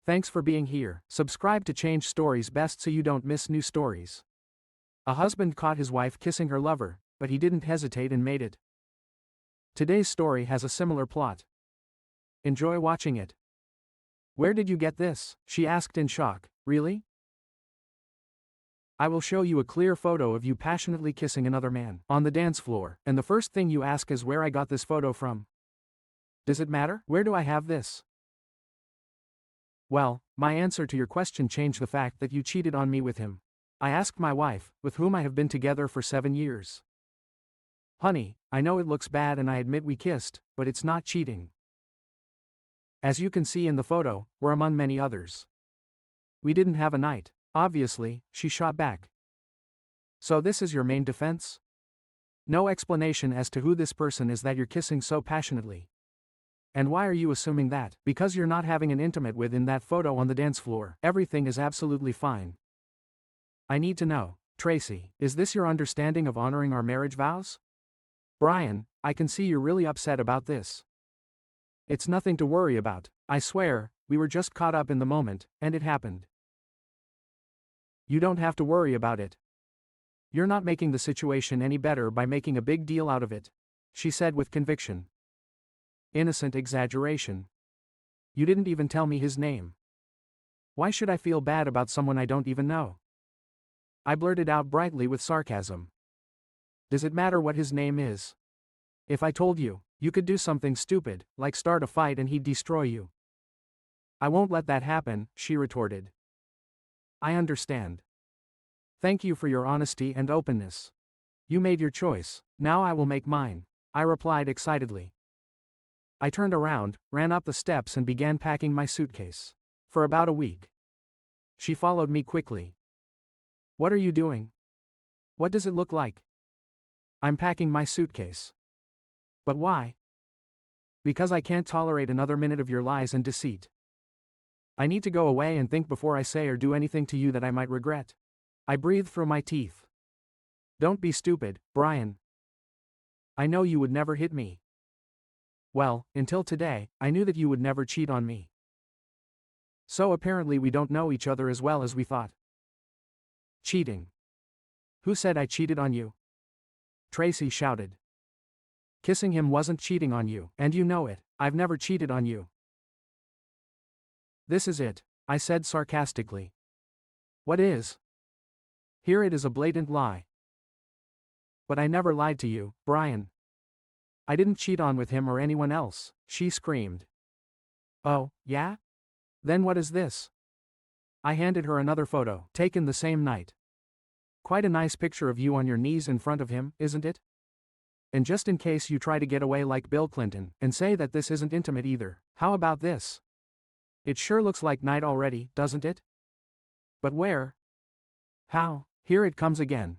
Thanks for being here. Subscribe to change stories best so you don't miss new stories. A husband caught his wife kissing her lover, but he didn't hesitate and made it. Today's story has a similar plot. Enjoy watching it. Where did you get this? She asked in shock. Really? I will show you a clear photo of you passionately kissing another man on the dance floor, and the first thing you ask is where I got this photo from. Does it matter? Where do I have this? Well, my answer to your question changed the fact that you cheated on me with him. I asked my wife, with whom I have been together for 7 years. Honey, I know it looks bad and I admit we kissed, but it's not cheating. As you can see in the photo, we're among many others. We didn't have a night. Obviously, she shot back. So this is your main defense? No explanation as to who this person is that you're kissing so passionately. And why are you assuming that? Because you're not having an intimate with in that photo on the dance floor, everything is absolutely fine. I need to know, Tracy, is this your understanding of honoring our marriage vows? Brian, I can see you're really upset about this. It's nothing to worry about, I swear, we were just caught up in the moment, and it happened. You don't have to worry about it. You're not making the situation any better by making a big deal out of it, she said with conviction. Innocent exaggeration. You didn't even tell me his name. Why should I feel bad about someone I don't even know? I blurted out brightly with sarcasm. Does it matter what his name is? If I told you, you could do something stupid, like start a fight and he'd destroy you. I won't let that happen, she retorted. I understand. Thank you for your honesty and openness. You made your choice, now I will make mine, I replied excitedly. I turned around, ran up the steps and began packing my suitcase. For about a week. She followed me quickly. What are you doing? What does it look like? I'm packing my suitcase. But why? Because I can't tolerate another minute of your lies and deceit. I need to go away and think before I say or do anything to you that I might regret. I breathed through my teeth. Don't be stupid, Brian. I know you would never hit me. Well, until today, I knew that you would never cheat on me. So apparently we don't know each other as well as we thought. Cheating. Who said I cheated on you? Tracy shouted. Kissing him wasn't cheating on you, and you know it. I've never cheated on you. This is it, I said sarcastically. What is? Here it is a blatant lie. But I never lied to you, Brian. I didn't cheat on with him or anyone else, she screamed. Oh, yeah? Then what is this? I handed her another photo, taken the same night. Quite a nice picture of you on your knees in front of him, isn't it? And just in case you try to get away like Bill Clinton, and say that this isn't intimate either, how about this? It sure looks like night already, doesn't it? But where? How? Here it comes again.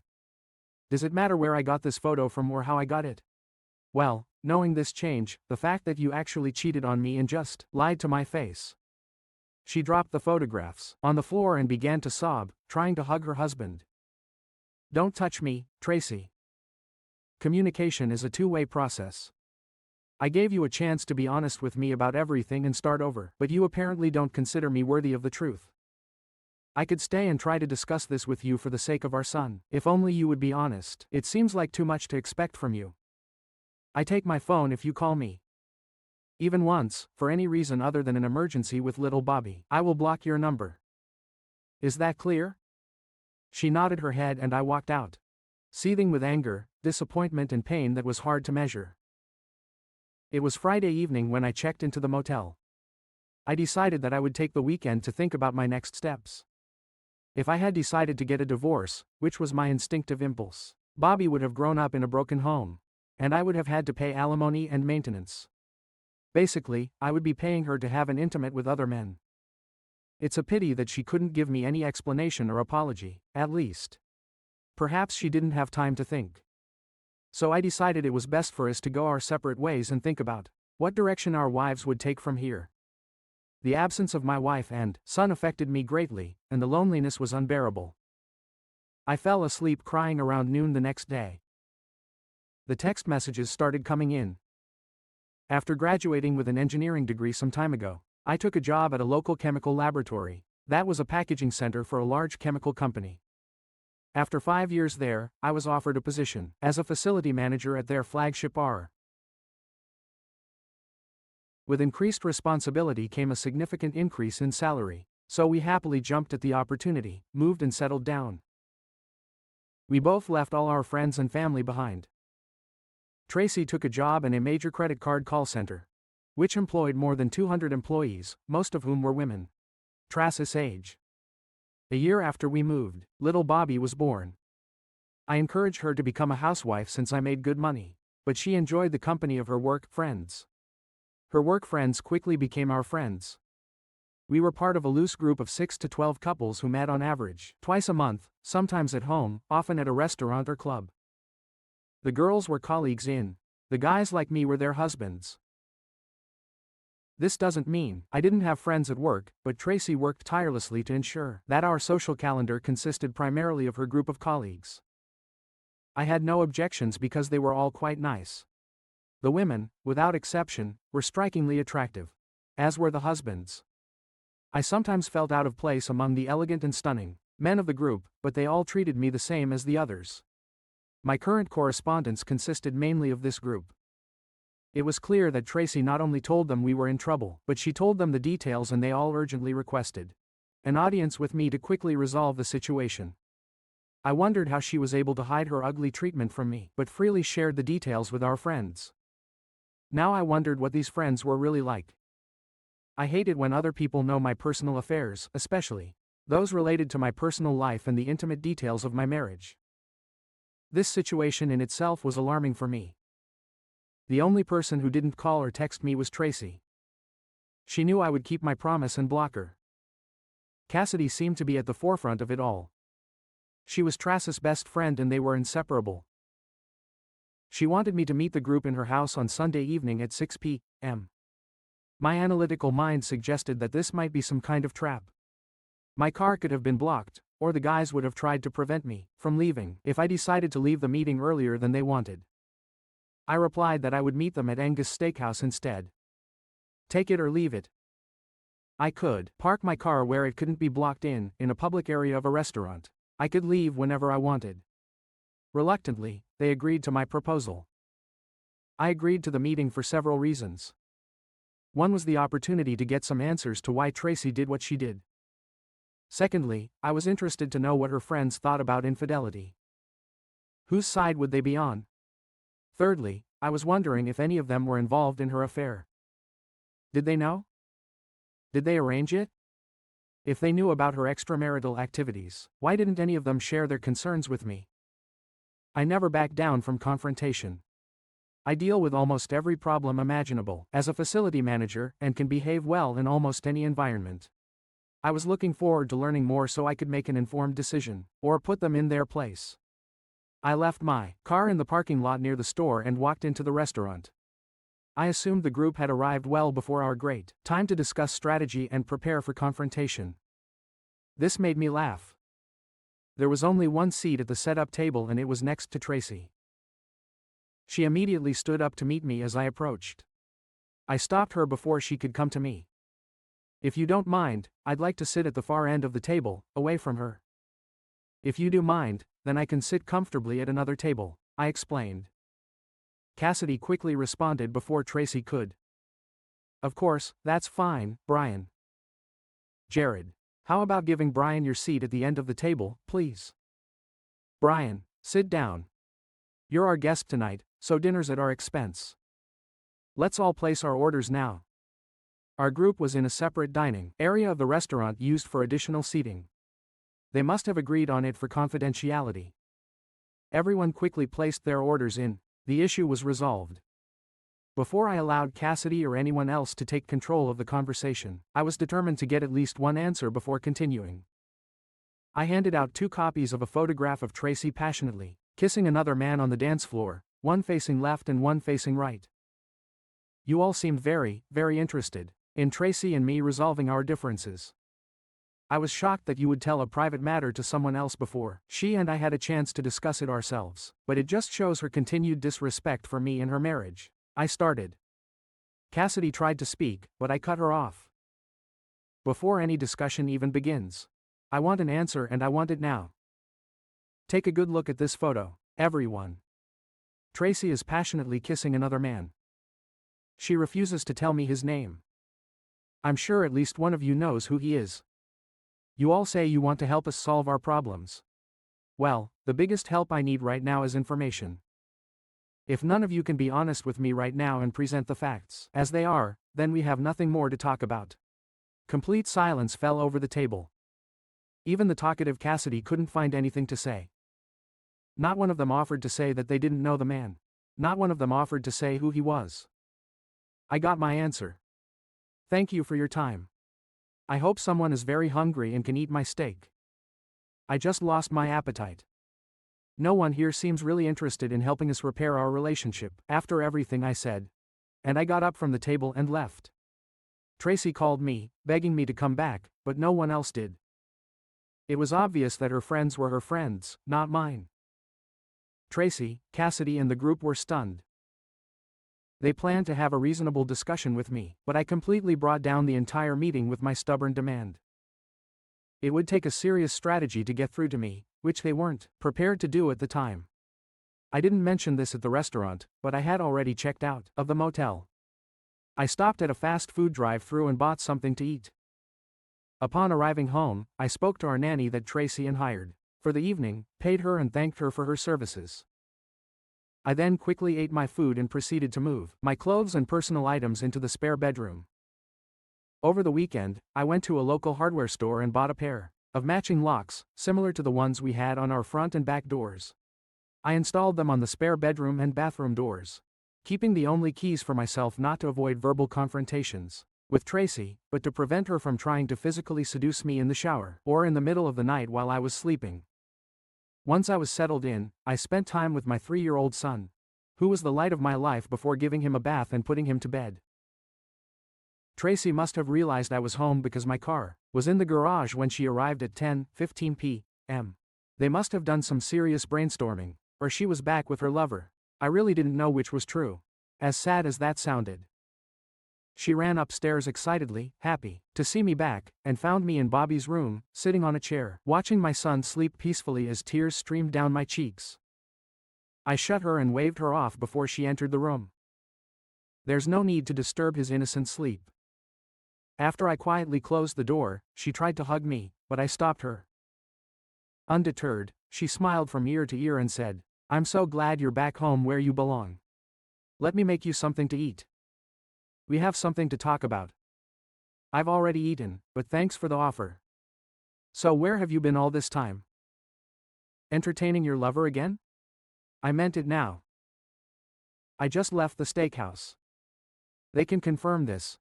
Does it matter where I got this photo from or how I got it? Well, knowing this change, the fact that you actually cheated on me and just lied to my face. She dropped the photographs on the floor and began to sob, trying to hug her husband. Don't touch me, Tracy. Communication is a two-way process. I gave you a chance to be honest with me about everything and start over, but you apparently don't consider me worthy of the truth. I could stay and try to discuss this with you for the sake of our son, if only you would be honest. It seems like too much to expect from you. I take my phone if you call me. Even once, for any reason other than an emergency with little Bobby, I will block your number. Is that clear? She nodded her head and I walked out, seething with anger, disappointment and pain that was hard to measure. It was Friday evening when I checked into the motel. I decided that I would take the weekend to think about my next steps. If I had decided to get a divorce, which was my instinctive impulse, Bobby would have grown up in a broken home, and I would have had to pay alimony and maintenance. Basically, I would be paying her to have an intimate with other men. It's a pity that she couldn't give me any explanation or apology, at least. Perhaps she didn't have time to think. So I decided it was best for us to go our separate ways and think about what direction our wives would take from here. The absence of my wife and son affected me greatly, and the loneliness was unbearable. I fell asleep crying around noon the next day. The text messages started coming in. After graduating with an engineering degree some time ago, I took a job at a local chemical laboratory. That was a packaging center for a large chemical company. After 5 years there, I was offered a position as a facility manager at their flagship R. With increased responsibility came a significant increase in salary, so we happily jumped at the opportunity, moved and settled down. We both left all our friends and family behind. Tracy took a job in a major credit card call center, which employed more than 200 employees, most of whom were women. Trace's age. A year after we moved, little Bobby was born. I encouraged her to become a housewife since I made good money, but she enjoyed the company of her work friends. Her work friends quickly became our friends. We were part of a loose group of 6 to 12 couples who met on average twice a month, sometimes at home, often at a restaurant or club. The girls were colleagues the guys like me were their husbands. This doesn't mean I didn't have friends at work, but Tracy worked tirelessly to ensure that our social calendar consisted primarily of her group of colleagues. I had no objections because they were all quite nice. The women, without exception, were strikingly attractive, as were the husbands. I sometimes felt out of place among the elegant and stunning men of the group, but they all treated me the same as the others. My current correspondence consisted mainly of this group. It was clear that Tracy not only told them we were in trouble, but she told them the details, and they all urgently requested an audience with me to quickly resolve the situation. I wondered how she was able to hide her ugly treatment from me, but freely shared the details with our friends. Now I wondered what these friends were really like. I hate it when other people know my personal affairs, especially those related to my personal life and the intimate details of my marriage. This situation in itself was alarming for me. The only person who didn't call or text me was Tracy. She knew I would keep my promise and block her. Cassidy seemed to be at the forefront of it all. She was Trace's best friend and they were inseparable. She wanted me to meet the group in her house on Sunday evening at 6 p.m. My analytical mind suggested that this might be some kind of trap. My car could have been blocked, or the guys would have tried to prevent me from leaving if I decided to leave the meeting earlier than they wanted. I replied that I would meet them at Angus Steakhouse instead. Take it or leave it. I could park my car where it couldn't be blocked in a public area of a restaurant. I could leave whenever I wanted. Reluctantly, they agreed to my proposal. I agreed to the meeting for several reasons. One was the opportunity to get some answers to why Tracy did what she did. Secondly, I was interested to know what her friends thought about infidelity. Whose side would they be on? Thirdly, I was wondering if any of them were involved in her affair. Did they know? Did they arrange it? If they knew about her extramarital activities, why didn't any of them share their concerns with me? I never back down from confrontation. I deal with almost every problem imaginable as a facility manager and can behave well in almost any environment. I was looking forward to learning more so I could make an informed decision, or put them in their place. I left my car in the parking lot near the store and walked into the restaurant. I assumed the group had arrived well before our great time to discuss strategy and prepare for confrontation. This made me laugh. There was only one seat at the set-up table and it was next to Tracy. She immediately stood up to meet me as I approached. I stopped her before she could come to me. If you don't mind, I'd like to sit at the far end of the table, away from her. If you do mind, then I can sit comfortably at another table, I explained. Cassidy quickly responded before Tracy could. Of course, that's fine, Brian. Jared, how about giving Brian your seat at the end of the table, please? Brian, sit down. You're our guest tonight, so dinner's at our expense. Let's all place our orders now. Our group was in a separate dining area of the restaurant used for additional seating. They must have agreed on it for confidentiality. Everyone quickly placed their orders in. The issue was resolved. Before I allowed Cassidy or anyone else to take control of the conversation, I was determined to get at least one answer before continuing. I handed out 2 copies of a photograph of Tracy passionately kissing another man on the dance floor, one facing left and one facing right. You all seemed very, very interested in Tracy and me resolving our differences. I was shocked that you would tell a private matter to someone else before she and I had a chance to discuss it ourselves, but it just shows her continued disrespect for me and her marriage. I started. Cassidy tried to speak, but I cut her off. Before any discussion even begins. I want an answer and I want it now. Take a good look at this photo, everyone. Tracy is passionately kissing another man. She refuses to tell me his name. I'm sure at least one of you knows who he is. You all say you want to help us solve our problems. Well, the biggest help I need right now is information. If none of you can be honest with me right now and present the facts as they are, then we have nothing more to talk about. Complete silence fell over the table. Even the talkative Cassidy couldn't find anything to say. Not one of them offered to say that they didn't know the man. Not one of them offered to say who he was. I got my answer. Thank you for your time. I hope someone is very hungry and can eat my steak. I just lost my appetite. No one here seems really interested in helping us repair our relationship, after everything I said. And I got up from the table and left. Tracy called me, begging me to come back, but no one else did. It was obvious that her friends were her friends, not mine. Tracy, Cassidy and the group were stunned. They planned to have a reasonable discussion with me, but I completely brought down the entire meeting with my stubborn demand. It would take a serious strategy to get through to me, which they weren't prepared to do at the time. I didn't mention this at the restaurant, but I had already checked out of the motel. I stopped at a fast food drive-thru and bought something to eat. Upon arriving home, I spoke to our nanny that Tracy had hired for the evening, paid her and thanked her for her services. I then quickly ate my food and proceeded to move my clothes and personal items into the spare bedroom. Over the weekend, I went to a local hardware store and bought a pair of matching locks, similar to the ones we had on our front and back doors. I installed them on the spare bedroom and bathroom doors, keeping the only keys for myself not to avoid verbal confrontations with Tracy, but to prevent her from trying to physically seduce me in the shower or in the middle of the night while I was sleeping. Once I was settled in, I spent time with my 3-year-old son, who was the light of my life before giving him a bath and putting him to bed. Tracy must have realized I was home because my car was in the garage when she arrived at 10:15 p.m. They must have done some serious brainstorming, or she was back with her lover. I really didn't know which was true. As sad as that sounded. She ran upstairs excitedly, happy to see me back, and found me in Bobby's room, sitting on a chair, watching my son sleep peacefully as tears streamed down my cheeks. I shut her and waved her off before she entered the room. There's no need to disturb his innocent sleep. After I quietly closed the door, she tried to hug me, but I stopped her. Undeterred, she smiled from ear to ear and said, "I'm so glad you're back home where you belong. Let me make you something to eat. We have something to talk about. I've already eaten, but thanks for the offer. So where have you been all this time? Entertaining your lover again?" I meant it now. I just left the steakhouse. They can confirm this.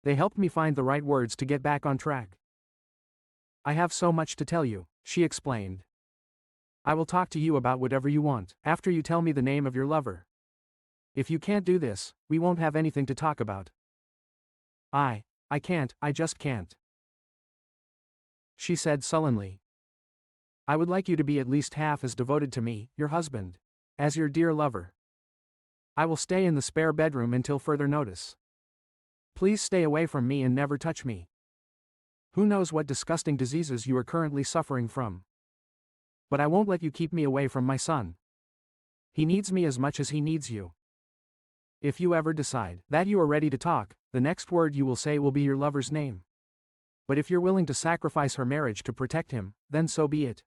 They helped me find the right words to get back on track. I have so much to tell you, she explained. I will talk to you about whatever you want, after you tell me the name of your lover. If you can't do this, we won't have anything to talk about. I can't, I just can't. She said sullenly. I would like you to be at least half as devoted to me, your husband, as your dear lover. I will stay in the spare bedroom until further notice. Please stay away from me and never touch me. Who knows what disgusting diseases you are currently suffering from. But I won't let you keep me away from my son. He needs me as much as he needs you. If you ever decide that you are ready to talk, the next word you will say will be your lover's name. But if you're willing to sacrifice her marriage to protect him, then so be it.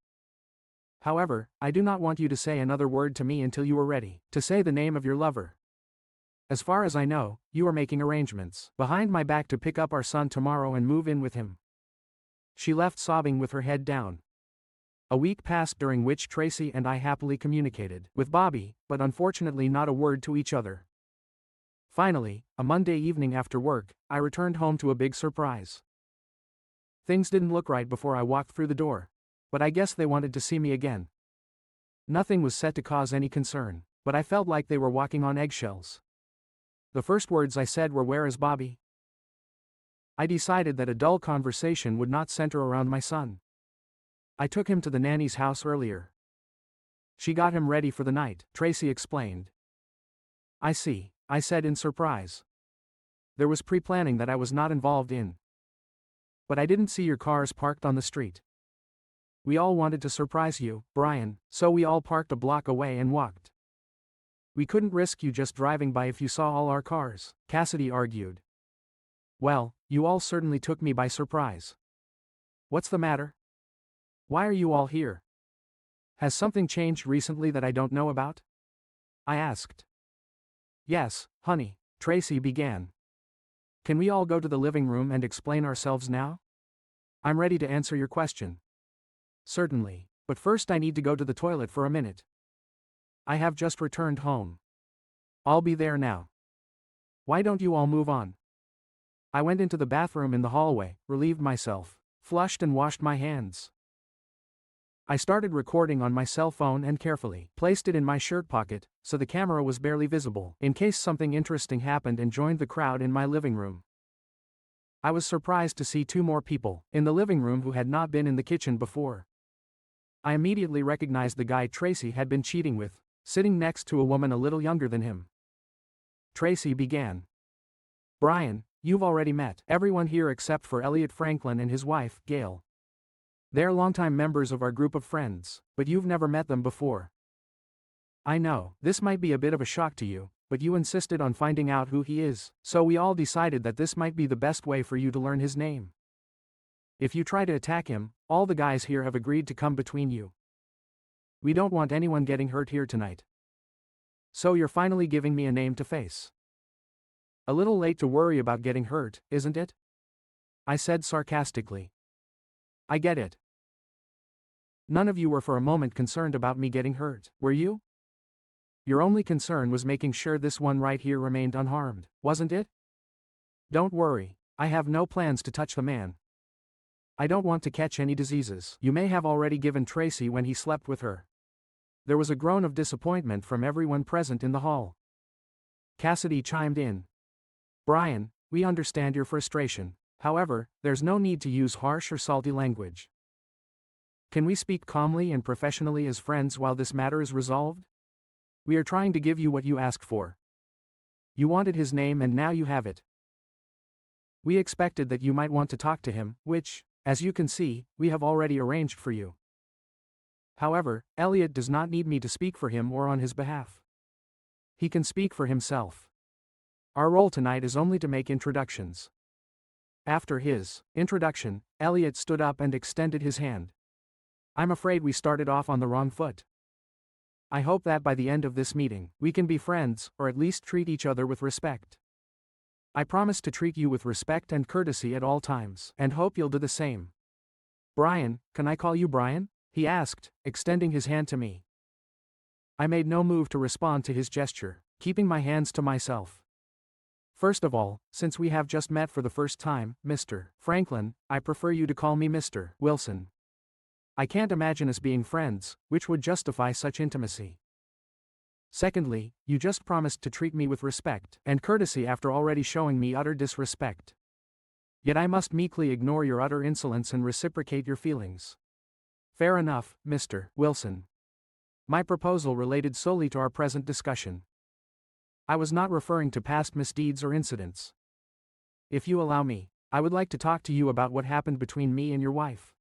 However, I do not want you to say another word to me until you are ready to say the name of your lover. As far as I know, you are making arrangements behind my back to pick up our son tomorrow and move in with him. She left sobbing with her head down. A week passed during which Tracy and I happily communicated with Bobby, but unfortunately not a word to each other. Finally, a Monday evening after work, I returned home to a big surprise. Things didn't look right before I walked through the door, but I guess they wanted to see me again. Nothing was said to cause any concern, but I felt like they were walking on eggshells. The first words I said were, "Where is Bobby?" I decided that a dull conversation would not center around my son. I took him to the nanny's house earlier. She got him ready for the night, Tracy explained. I see, I said in surprise. There was pre-planning that I was not involved in. But I didn't see your cars parked on the street. We all wanted to surprise you, Brian, so we all parked a block away and walked. We couldn't risk you just driving by if you saw all our cars, Cassidy argued. Well, you all certainly took me by surprise. What's the matter? Why are you all here? Has something changed recently that I don't know about? I asked. Yes, honey, Tracy began. Can we all go to the living room and explain ourselves now? I'm ready to answer your question. Certainly, but first I need to go to the toilet for a minute. I have just returned home. I'll be there now. Why don't you all move on? I went into the bathroom in the hallway, relieved myself, flushed and washed my hands. I started recording on my cell phone and carefully placed it in my shirt pocket, so the camera was barely visible, in case something interesting happened and joined the crowd in my living room. I was surprised to see 2 more people in the living room who had not been in the kitchen before. I immediately recognized the guy Tracy had been cheating with, sitting next to a woman a little younger than him. Tracy began. Brian, you've already met everyone here except for Elliot Franklin and his wife, Gail. They're longtime members of our group of friends, but you've never met them before. I know, this might be a bit of a shock to you, but you insisted on finding out who he is, so we all decided that this might be the best way for you to learn his name. If you try to attack him, all the guys here have agreed to come between you. We don't want anyone getting hurt here tonight. So you're finally giving me a name to face. A little late to worry about getting hurt, isn't it? I said sarcastically. I get it. None of you were for a moment concerned about me getting hurt, were you? Your only concern was making sure this one right here remained unharmed, wasn't it? Don't worry, I have no plans to touch the man. I don't want to catch any diseases you may have already given Tracy when he slept with her. There was a groan of disappointment from everyone present in the hall. Cassidy chimed in. Brian, we understand your frustration. However, there's no need to use harsh or salty language. Can we speak calmly and professionally as friends while this matter is resolved? We are trying to give you what you asked for. You wanted his name and now you have it. We expected that you might want to talk to him, which, as you can see, we have already arranged for you. However, Elliot does not need me to speak for him or on his behalf. He can speak for himself. Our role tonight is only to make introductions. After his introduction, Elliot stood up and extended his hand. I'm afraid we started off on the wrong foot. I hope that by the end of this meeting, we can be friends, or at least treat each other with respect. I promise to treat you with respect and courtesy at all times, and hope you'll do the same. Brian, can I call you Brian? He asked, extending his hand to me. I made no move to respond to his gesture, keeping my hands to myself. First of all, since we have just met for the first time, Mr. Franklin, I prefer you to call me Mr. Wilson. I can't imagine us being friends, which would justify such intimacy. Secondly, you just promised to treat me with respect and courtesy after already showing me utter disrespect. Yet I must meekly ignore your utter insolence and reciprocate your feelings. Fair enough, Mr. Wilson. My proposal related solely to our present discussion. I was not referring to past misdeeds or incidents. If you allow me, I would like to talk to you about what happened between me and your wife.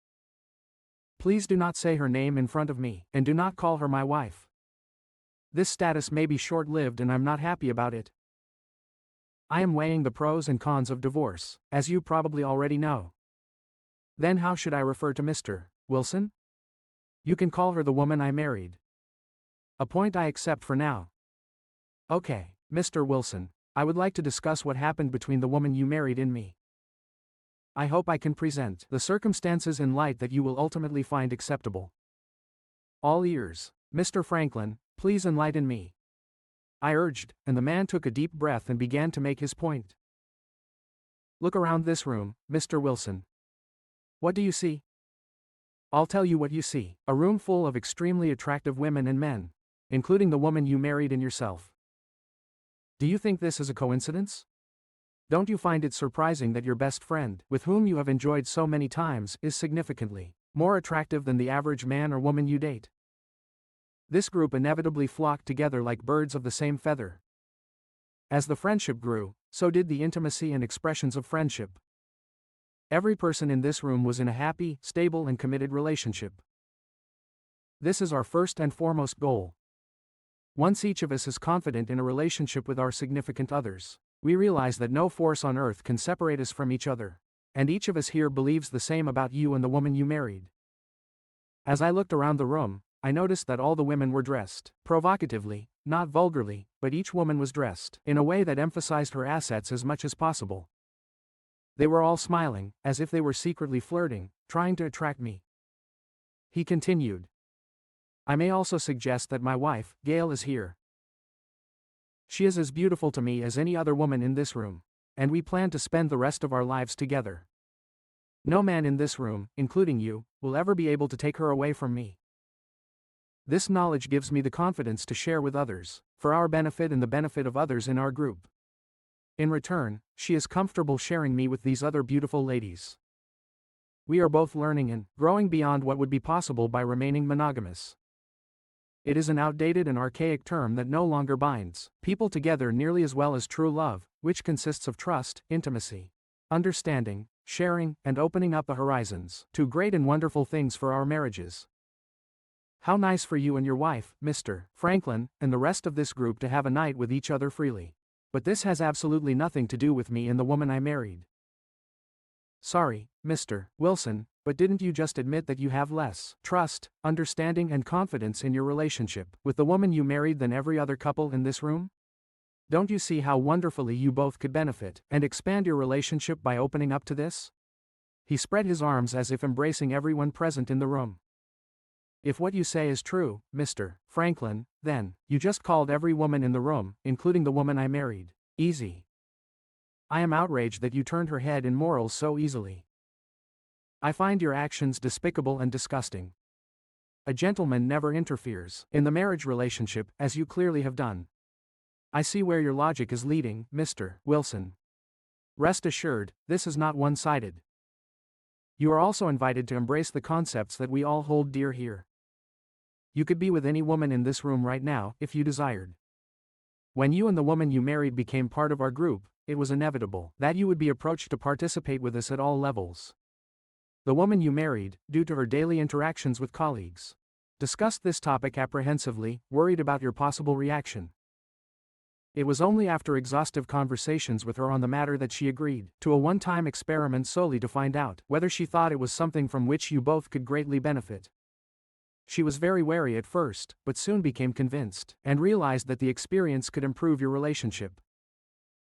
Please do not say her name in front of me, and do not call her my wife. This status may be short-lived and I'm not happy about it. I am weighing the pros and cons of divorce, as you probably already know. Then how should I refer to Mr. Wilson? You can call her the woman I married. A point I accept for now. Okay, Mr. Wilson, I would like to discuss what happened between the woman you married and me. I hope I can present the circumstances in light that you will ultimately find acceptable. All ears, Mr. Franklin, please enlighten me. I urged, and the man took a deep breath and began to make his point. Look around this room, Mr. Wilson. What do you see? I'll tell you what you see, a room full of extremely attractive women and men, including the woman you married and yourself. Do you think this is a coincidence? Don't you find it surprising that your best friend, with whom you have enjoyed so many times, is significantly more attractive than the average man or woman you date? This group inevitably flocked together like birds of the same feather. As the friendship grew, so did the intimacy and expressions of friendship. Every person in this room was in a happy, stable and committed relationship. This is our first and foremost goal. Once each of us is confident in a relationship with our significant others, we realize that no force on earth can separate us from each other. And each of us here believes the same about you and the woman you married. As I looked around the room, I noticed that all the women were dressed provocatively, not vulgarly, but each woman was dressed in a way that emphasized her assets as much as possible. They were all smiling, as if they were secretly flirting, trying to attract me. He continued. I may also suggest that my wife, Gail, is here. She is as beautiful to me as any other woman in this room, and we plan to spend the rest of our lives together. No man in this room, including you, will ever be able to take her away from me. This knowledge gives me the confidence to share with others, for our benefit and the benefit of others in our group. In return, she is comfortable sharing me with these other beautiful ladies. We are both learning and growing beyond what would be possible by remaining monogamous. It is an outdated and archaic term that no longer binds people together nearly as well as true love, which consists of trust, intimacy, understanding, sharing, and opening up the horizons to great and wonderful things for our marriages. How nice for you and your wife, Mr. Franklin, and the rest of this group to have a night with each other freely. But this has absolutely nothing to do with me and the woman I married. Sorry, Mr. Wilson, but didn't you just admit that you have less trust, understanding and confidence in your relationship with the woman you married than every other couple in this room? Don't you see how wonderfully you both could benefit and expand your relationship by opening up to this? He spread his arms as if embracing everyone present in the room. If what you say is true, Mr. Franklin, then, you just called every woman in the room, including the woman I married, easy. I am outraged that you turned her head in morals so easily. I find your actions despicable and disgusting. A gentleman never interferes in the marriage relationship, as you clearly have done. I see where your logic is leading, Mr. Wilson. Rest assured, this is not one-sided. You are also invited to embrace the concepts that we all hold dear here. You could be with any woman in this room right now, if you desired. When you and the woman you married became part of our group, it was inevitable that you would be approached to participate with us at all levels. The woman you married, due to her daily interactions with colleagues, discussed this topic apprehensively, worried about your possible reaction. It was only after exhaustive conversations with her on the matter that she agreed to a one-time experiment solely to find out whether she thought it was something from which you both could greatly benefit. She was very wary at first, but soon became convinced, and realized that the experience could improve your relationship.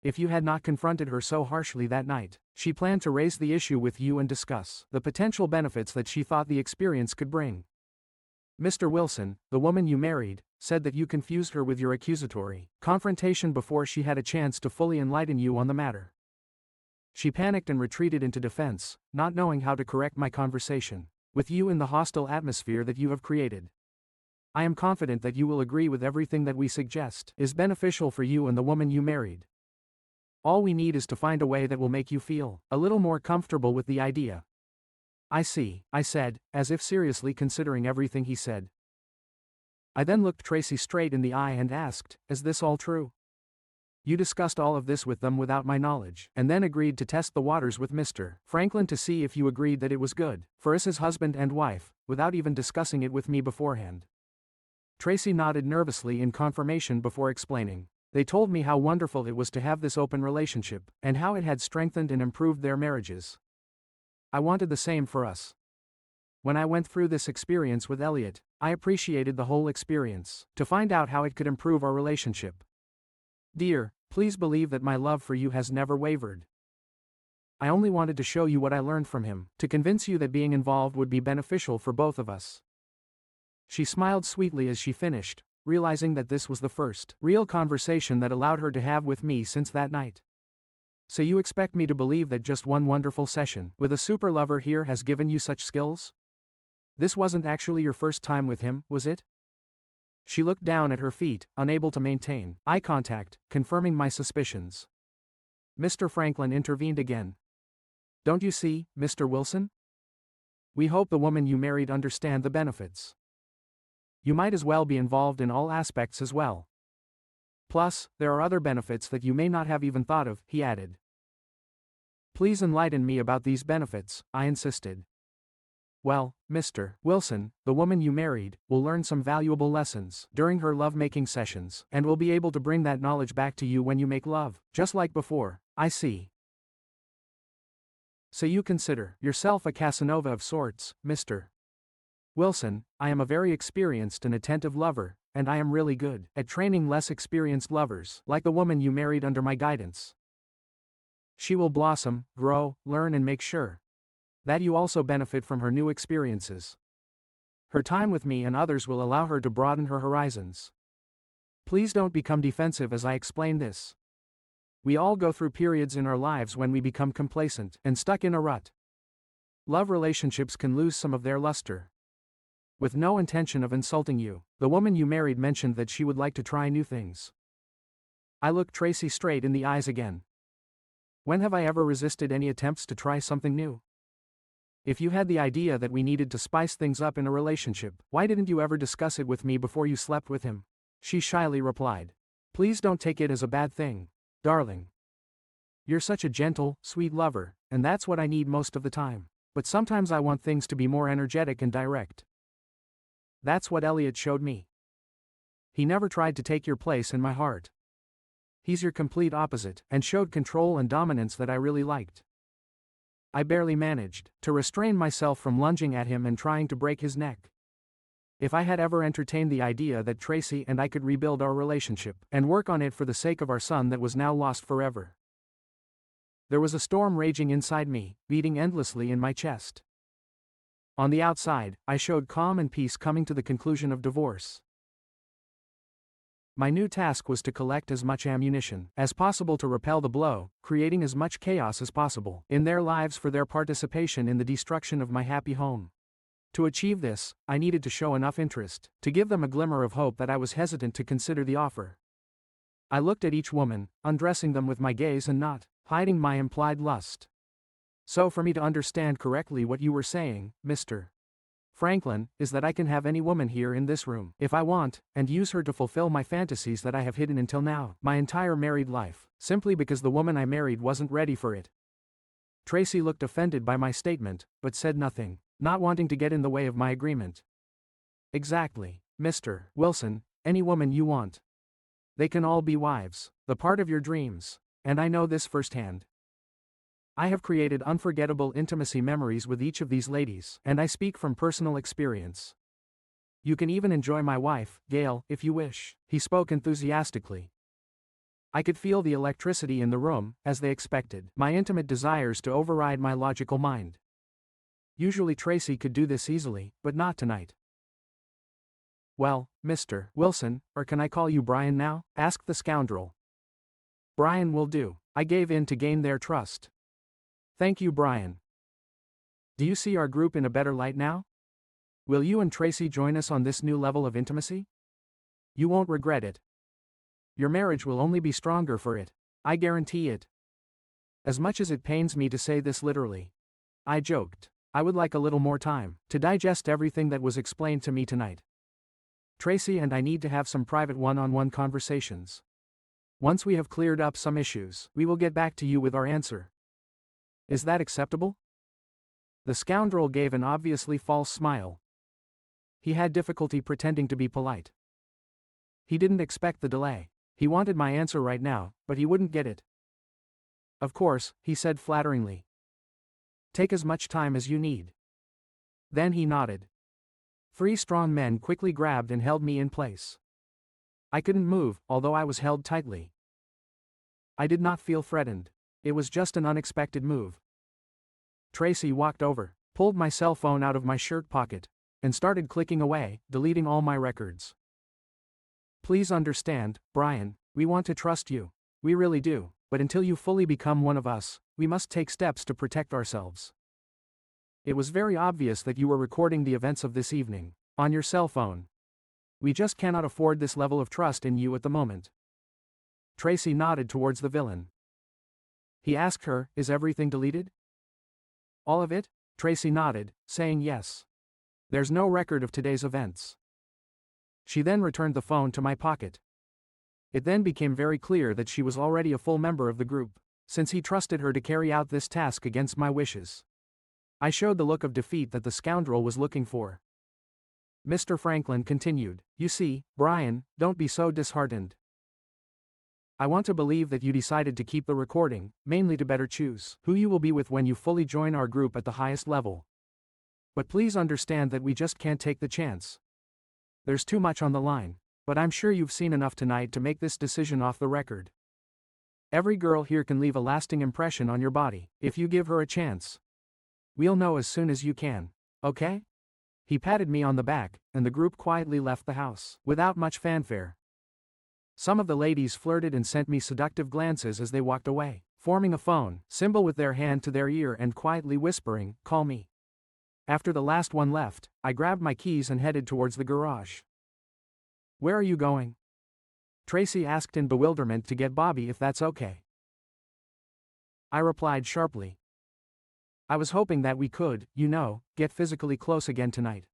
If you had not confronted her so harshly that night, she planned to raise the issue with you and discuss the potential benefits that she thought the experience could bring. Mr. Wilson, the woman you married, said that you confused her with your accusatory confrontation before she had a chance to fully enlighten you on the matter. She panicked and retreated into defense, not knowing how to correct my conversation with you in the hostile atmosphere that you have created. I am confident that you will agree with everything that we suggest is beneficial for you and the woman you married. All we need is to find a way that will make you feel a little more comfortable with the idea. I see, I said, as if seriously considering everything he said. I then looked Tracy straight in the eye and asked, is this all true? You discussed all of this with them without my knowledge, and then agreed to test the waters with Mr. Franklin to see if you agreed that it was good for us as husband and wife, without even discussing it with me beforehand. Tracy nodded nervously in confirmation before explaining. They told me how wonderful it was to have this open relationship, and how it had strengthened and improved their marriages. I wanted the same for us. When I went through this experience with Elliot, I appreciated the whole experience, to find out how it could improve our relationship. Dear, please believe that my love for you has never wavered. I only wanted to show you what I learned from him, to convince you that being involved would be beneficial for both of us. She smiled sweetly as she finished, realizing that this was the first real conversation that allowed her to have with me since that night. So you expect me to believe that just one wonderful session with a super lover here has given you such skills? This wasn't actually your first time with him, was it? She looked down at her feet, unable to maintain eye contact, confirming my suspicions. Mr. Franklin intervened again. Don't you see, Mr. Wilson? We hope the woman you married understand the benefits. You might as well be involved in all aspects as well. Plus, there are other benefits that you may not have even thought of, he added. Please enlighten me about these benefits, I insisted. Well, Mr. Wilson, the woman you married, will learn some valuable lessons during her love-making sessions, and will be able to bring that knowledge back to you when you make love, just like before. I see. So you consider yourself a Casanova of sorts, Mr. Wilson. I am a very experienced and attentive lover, and I am really good at training less experienced lovers, like the woman you married under my guidance. She will blossom, grow, learn and make sure that you also benefit from her new experiences. Her time with me and others will allow her to broaden her horizons. Please don't become defensive as I explain this. We all go through periods in our lives when we become complacent and stuck in a rut. Love relationships can lose some of their luster. With no intention of insulting you, the woman you married mentioned that she would like to try new things. I looked Tracy straight in the eyes again. When have I ever resisted any attempts to try something new? If you had the idea that we needed to spice things up in a relationship, why didn't you ever discuss it with me before you slept with him? She shyly replied. Please don't take it as a bad thing, darling. You're such a gentle, sweet lover, and that's what I need most of the time. But sometimes I want things to be more energetic and direct. That's what Elliot showed me. He never tried to take your place in my heart. He's your complete opposite, and showed control and dominance that I really liked. I barely managed to restrain myself from lunging at him and trying to break his neck. If I had ever entertained the idea that Tracy and I could rebuild our relationship and work on it for the sake of our son that was now lost forever. There was a storm raging inside me, beating endlessly in my chest. On the outside, I showed calm and peace coming to the conclusion of divorce. My new task was to collect as much ammunition as possible to repel the blow, creating as much chaos as possible in their lives for their participation in the destruction of my happy home. To achieve this, I needed to show enough interest to give them a glimmer of hope that I was hesitant to consider the offer. I looked at each woman, undressing them with my gaze and not hiding my implied lust. So for me to understand correctly what you were saying, Mr. Franklin, is that I can have any woman here in this room, if I want, and use her to fulfill my fantasies that I have hidden until now, my entire married life, simply because the woman I married wasn't ready for it. Tracy looked offended by my statement, but said nothing, not wanting to get in the way of my agreement. Exactly, Mr. Wilson, any woman you want. They can all be wives, the part of your dreams, and I know this firsthand. I have created unforgettable intimacy memories with each of these ladies, and I speak from personal experience. You can even enjoy my wife, Gail, if you wish. He spoke enthusiastically. I could feel the electricity in the room, as they expected, my intimate desires to override my logical mind. Usually Tracy could do this easily, but not tonight. Well, Mr. Wilson, or can I call you Brian now? Asked the scoundrel. Brian will do. I gave in to gain their trust. Thank you, Brian. Do you see our group in a better light now? Will you and Tracy join us on this new level of intimacy? You won't regret it. Your marriage will only be stronger for it. I guarantee it. As much as it pains me to say this literally, I joked, I would like a little more time to digest everything that was explained to me tonight. Tracy and I need to have some private one-on-one conversations. Once we have cleared up some issues, we will get back to you with our answer. Is that acceptable? The scoundrel gave an obviously false smile. He had difficulty pretending to be polite. He didn't expect the delay. He wanted my answer right now, but he wouldn't get it. Of course, he said flatteringly. Take as much time as you need. Then he nodded. 3 strong men quickly grabbed and held me in place. I couldn't move, although I was held tightly. I did not feel threatened. It was just an unexpected move. Tracy walked over, pulled my cell phone out of my shirt pocket, and started clicking away, deleting all my records. Please understand, Brian, we want to trust you. We really do, but until you fully become one of us, we must take steps to protect ourselves. It was very obvious that you were recording the events of this evening, on your cell phone. We just cannot afford this level of trust in you at the moment. Tracy nodded towards the villain. He asked her, is everything deleted? All of it? Tracy nodded, saying yes. There's no record of today's events. She then returned the phone to my pocket. It then became very clear that she was already a full member of the group. since he trusted her to carry out this task against my wishes. I showed the look of defeat that the scoundrel was looking for. Mr. Franklin continued, "You see, Brian, don't be so disheartened. I want to believe that you decided to keep the recording, mainly to better choose who you will be with when you fully join our group at the highest level. But please understand that we just can't take the chance. There's too much on the line, but I'm sure you've seen enough tonight to make this decision off the record. Every girl here can leave a lasting impression on your body, if you give her a chance. We'll know as soon as you can, okay?" He patted me on the back, and the group quietly left the house, without much fanfare. Some of the ladies flirted and sent me seductive glances as they walked away, forming a phone symbol with their hand to their ear and quietly whispering, "Call me." After the last one left, I grabbed my keys and headed towards the garage. "Where are you going?" Tracy asked in bewilderment. "To get Bobby, if that's okay." I replied sharply. "I was hoping that we could, get physically close again tonight.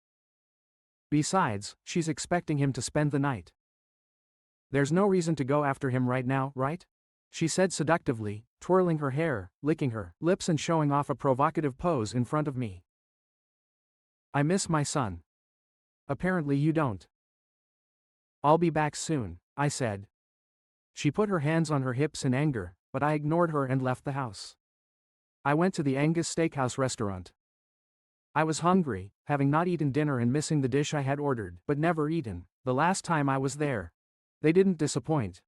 Besides, she's expecting him to spend the night. There's no reason to go after him right now, right?" she said seductively, twirling her hair, licking her lips and showing off a provocative pose in front of me. "I miss my son." "Apparently you don't." "I'll be back soon," I said. She put her hands on her hips in anger, but I ignored her and left the house. I went to the Angus Steakhouse restaurant. I was hungry, having not eaten dinner and missing the dish I had ordered but never eaten the last time I was there. They didn't disappoint.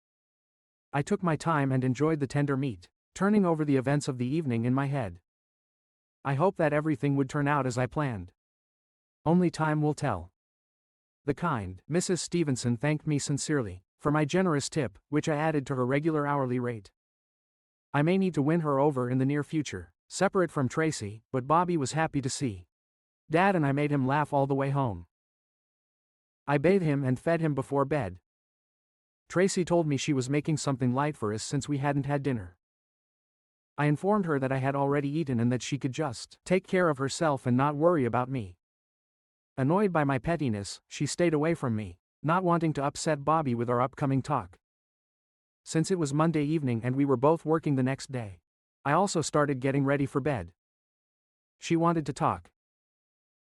I took my time and enjoyed the tender meat, turning over the events of the evening in my head. I hoped that everything would turn out as I planned. Only time will tell. The kind Mrs. Stevenson thanked me sincerely for my generous tip, which I added to her regular hourly rate. I may need to win her over in the near future, separate from Tracy, but Bobby was happy to see. Dad and I made him laugh all the way home. I bathed him and fed him before bed. Tracy told me she was making something light for us since we hadn't had dinner. I informed her that I had already eaten and that she could just take care of herself and not worry about me. Annoyed by my pettiness, she stayed away from me, not wanting to upset Bobby with our upcoming talk. Since it was Monday evening and we were both working the next day, I also started getting ready for bed. She wanted to talk.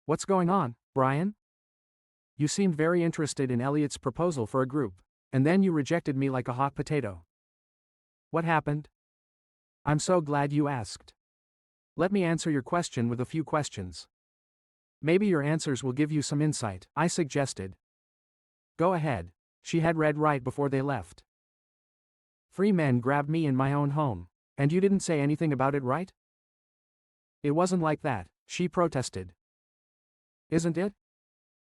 "What's going on, Brian? You seemed very interested in Elliot's proposal for a group, and then you rejected me like a hot potato. What happened?" "I'm so glad you asked. Let me answer your question with a few questions. Maybe your answers will give you some insight," I suggested. "Go ahead." She had read right before they left. "Free men grabbed me in my own home, and you didn't say anything about it, right?" "It wasn't like that," she protested. "Isn't it?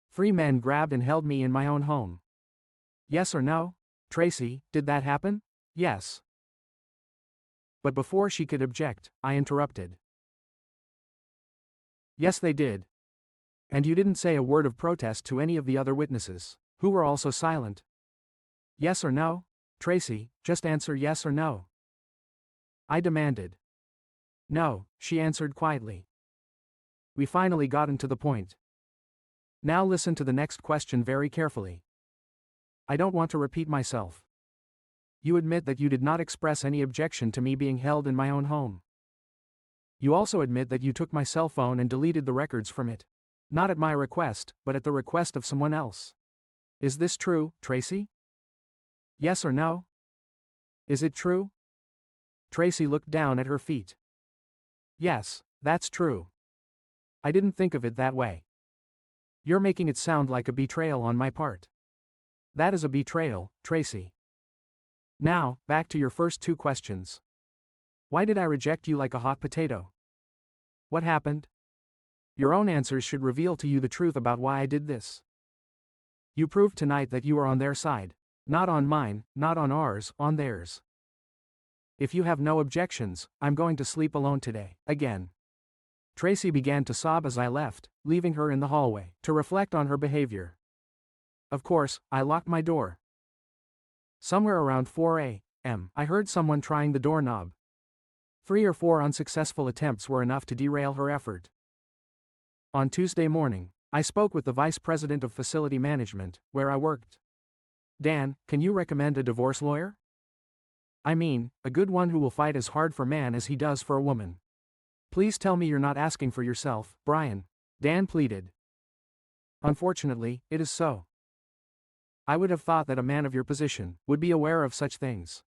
Free men grabbed and held me in my own home. Yes or no? Tracy, did that happen?" "Yes." But before she could object, I interrupted. "Yes, they did. And you didn't say a word of protest to any of the other witnesses, who were also silent. Yes or no? Tracy, just answer yes or no." I demanded. "No," she answered quietly. We finally gotten to the point. Now listen to the next question very carefully. I don't want to repeat myself. You admit that you did not express any objection to me being held in my own home. You also admit that you took my cell phone and deleted the records from it. Not at my request, but at the request of someone else. Is this true, Tracy? Yes or no? Is it true? Tracy looked down at her feet. Yes, that's true. I didn't think of it that way. You're making it sound like a betrayal on my part. That is a betrayal, Tracy. Now, back to your first two questions. Why did I reject you like a hot potato? What happened? Your own answers should reveal to you the truth about why I did this. You proved tonight that you are on their side. Not on mine, not on ours, on theirs. If you have no objections, I'm going to sleep alone today, again. Tracy began to sob as I left, leaving her in the hallway to reflect on her behavior. Of course, I locked my door. Somewhere around 4 a.m., I heard someone trying the doorknob. 3 or 4 unsuccessful attempts were enough to derail her effort. On Tuesday morning, I spoke with the vice president of facility management, where I worked. Dan, can you recommend a divorce lawyer? I mean, a good one who will fight as hard for man as he does for a woman. Please tell me you're not asking for yourself, Brian. Dan pleaded. Unfortunately, it is so. I would have thought that a man of your position would be aware of such things.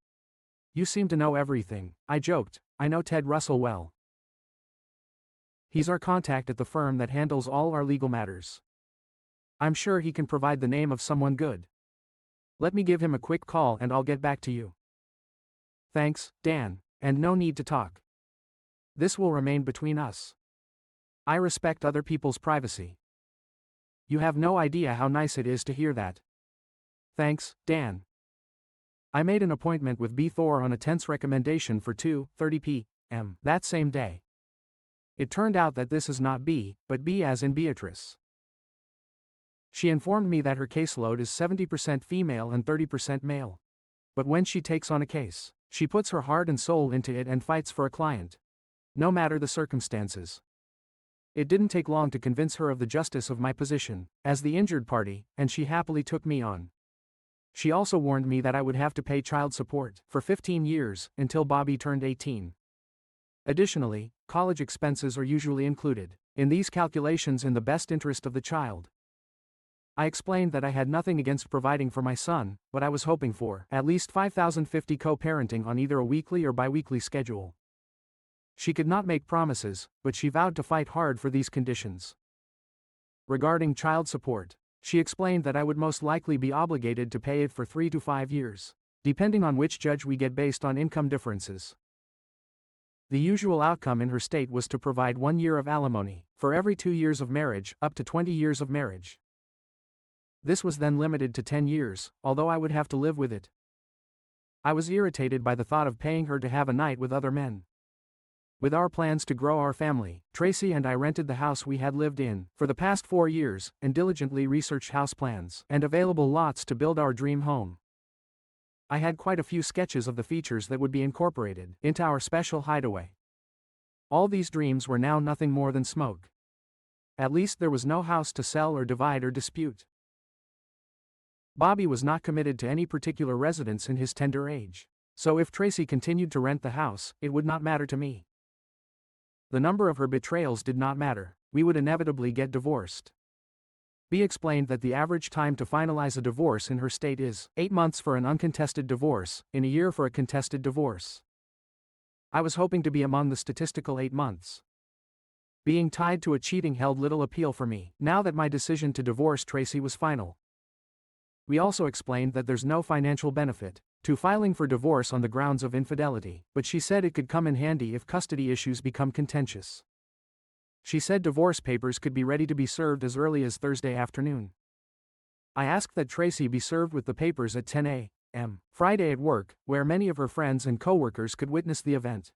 You seem to know everything, I joked. I know Ted Russell well. He's our contact at the firm that handles all our legal matters. I'm sure he can provide the name of someone good. Let me give him a quick call and I'll get back to you. Thanks, Dan, and no need to talk. This will remain between us. I respect other people's privacy. You have no idea how nice it is to hear that. Thanks, Dan. I made an appointment with B. Thor on a tense recommendation for 2:30 p.m. that same day. It turned out that this is not B, but B as in Beatrice. She informed me that her caseload is 70% female and 30% male. But when she takes on a case, she puts her heart and soul into it and fights for a client. No matter the circumstances. It didn't take long to convince her of the justice of my position, as the injured party, and she happily took me on. She also warned me that I would have to pay child support for 15 years, until Bobby turned 18. Additionally, college expenses are usually included in these calculations in the best interest of the child. I explained that I had nothing against providing for my son, but I was hoping for at least $5,050 co-parenting on either a weekly or bi-weekly schedule. She could not make promises, but she vowed to fight hard for these conditions. Regarding child support, she explained that I would most likely be obligated to pay it for 3 to 5 years, depending on which judge we get based on income differences. The usual outcome in her state was to provide 1 year of alimony for every 2 years of marriage, up to 20 years of marriage. This was then limited to 10 years, although I would have to live with it. I was irritated by the thought of paying her to have a night with other men. With our plans to grow our family, Tracy and I rented the house we had lived in for the past 4 years and diligently researched house plans and available lots to build our dream home. I had quite a few sketches of the features that would be incorporated into our special hideaway. All these dreams were now nothing more than smoke. At least there was no house to sell or divide or dispute. Bobby was not committed to any particular residence in his tender age, so if Tracy continued to rent the house, it would not matter to me. The number of her betrayals did not matter, we would inevitably get divorced. B explained that the average time to finalize a divorce in her state is 8 months for an uncontested divorce, in a year for a contested divorce. I was hoping to be among the statistical 8 months. Being tied to a cheating held little appeal for me, now that my decision to divorce Tracy was final. We also explained that there's no financial benefit to filing for divorce on the grounds of infidelity, but she said it could come in handy if custody issues become contentious. She said divorce papers could be ready to be served as early as Thursday afternoon. I asked that Tracy be served with the papers at 10 a.m. Friday at work, where many of her friends and co-workers could witness the event.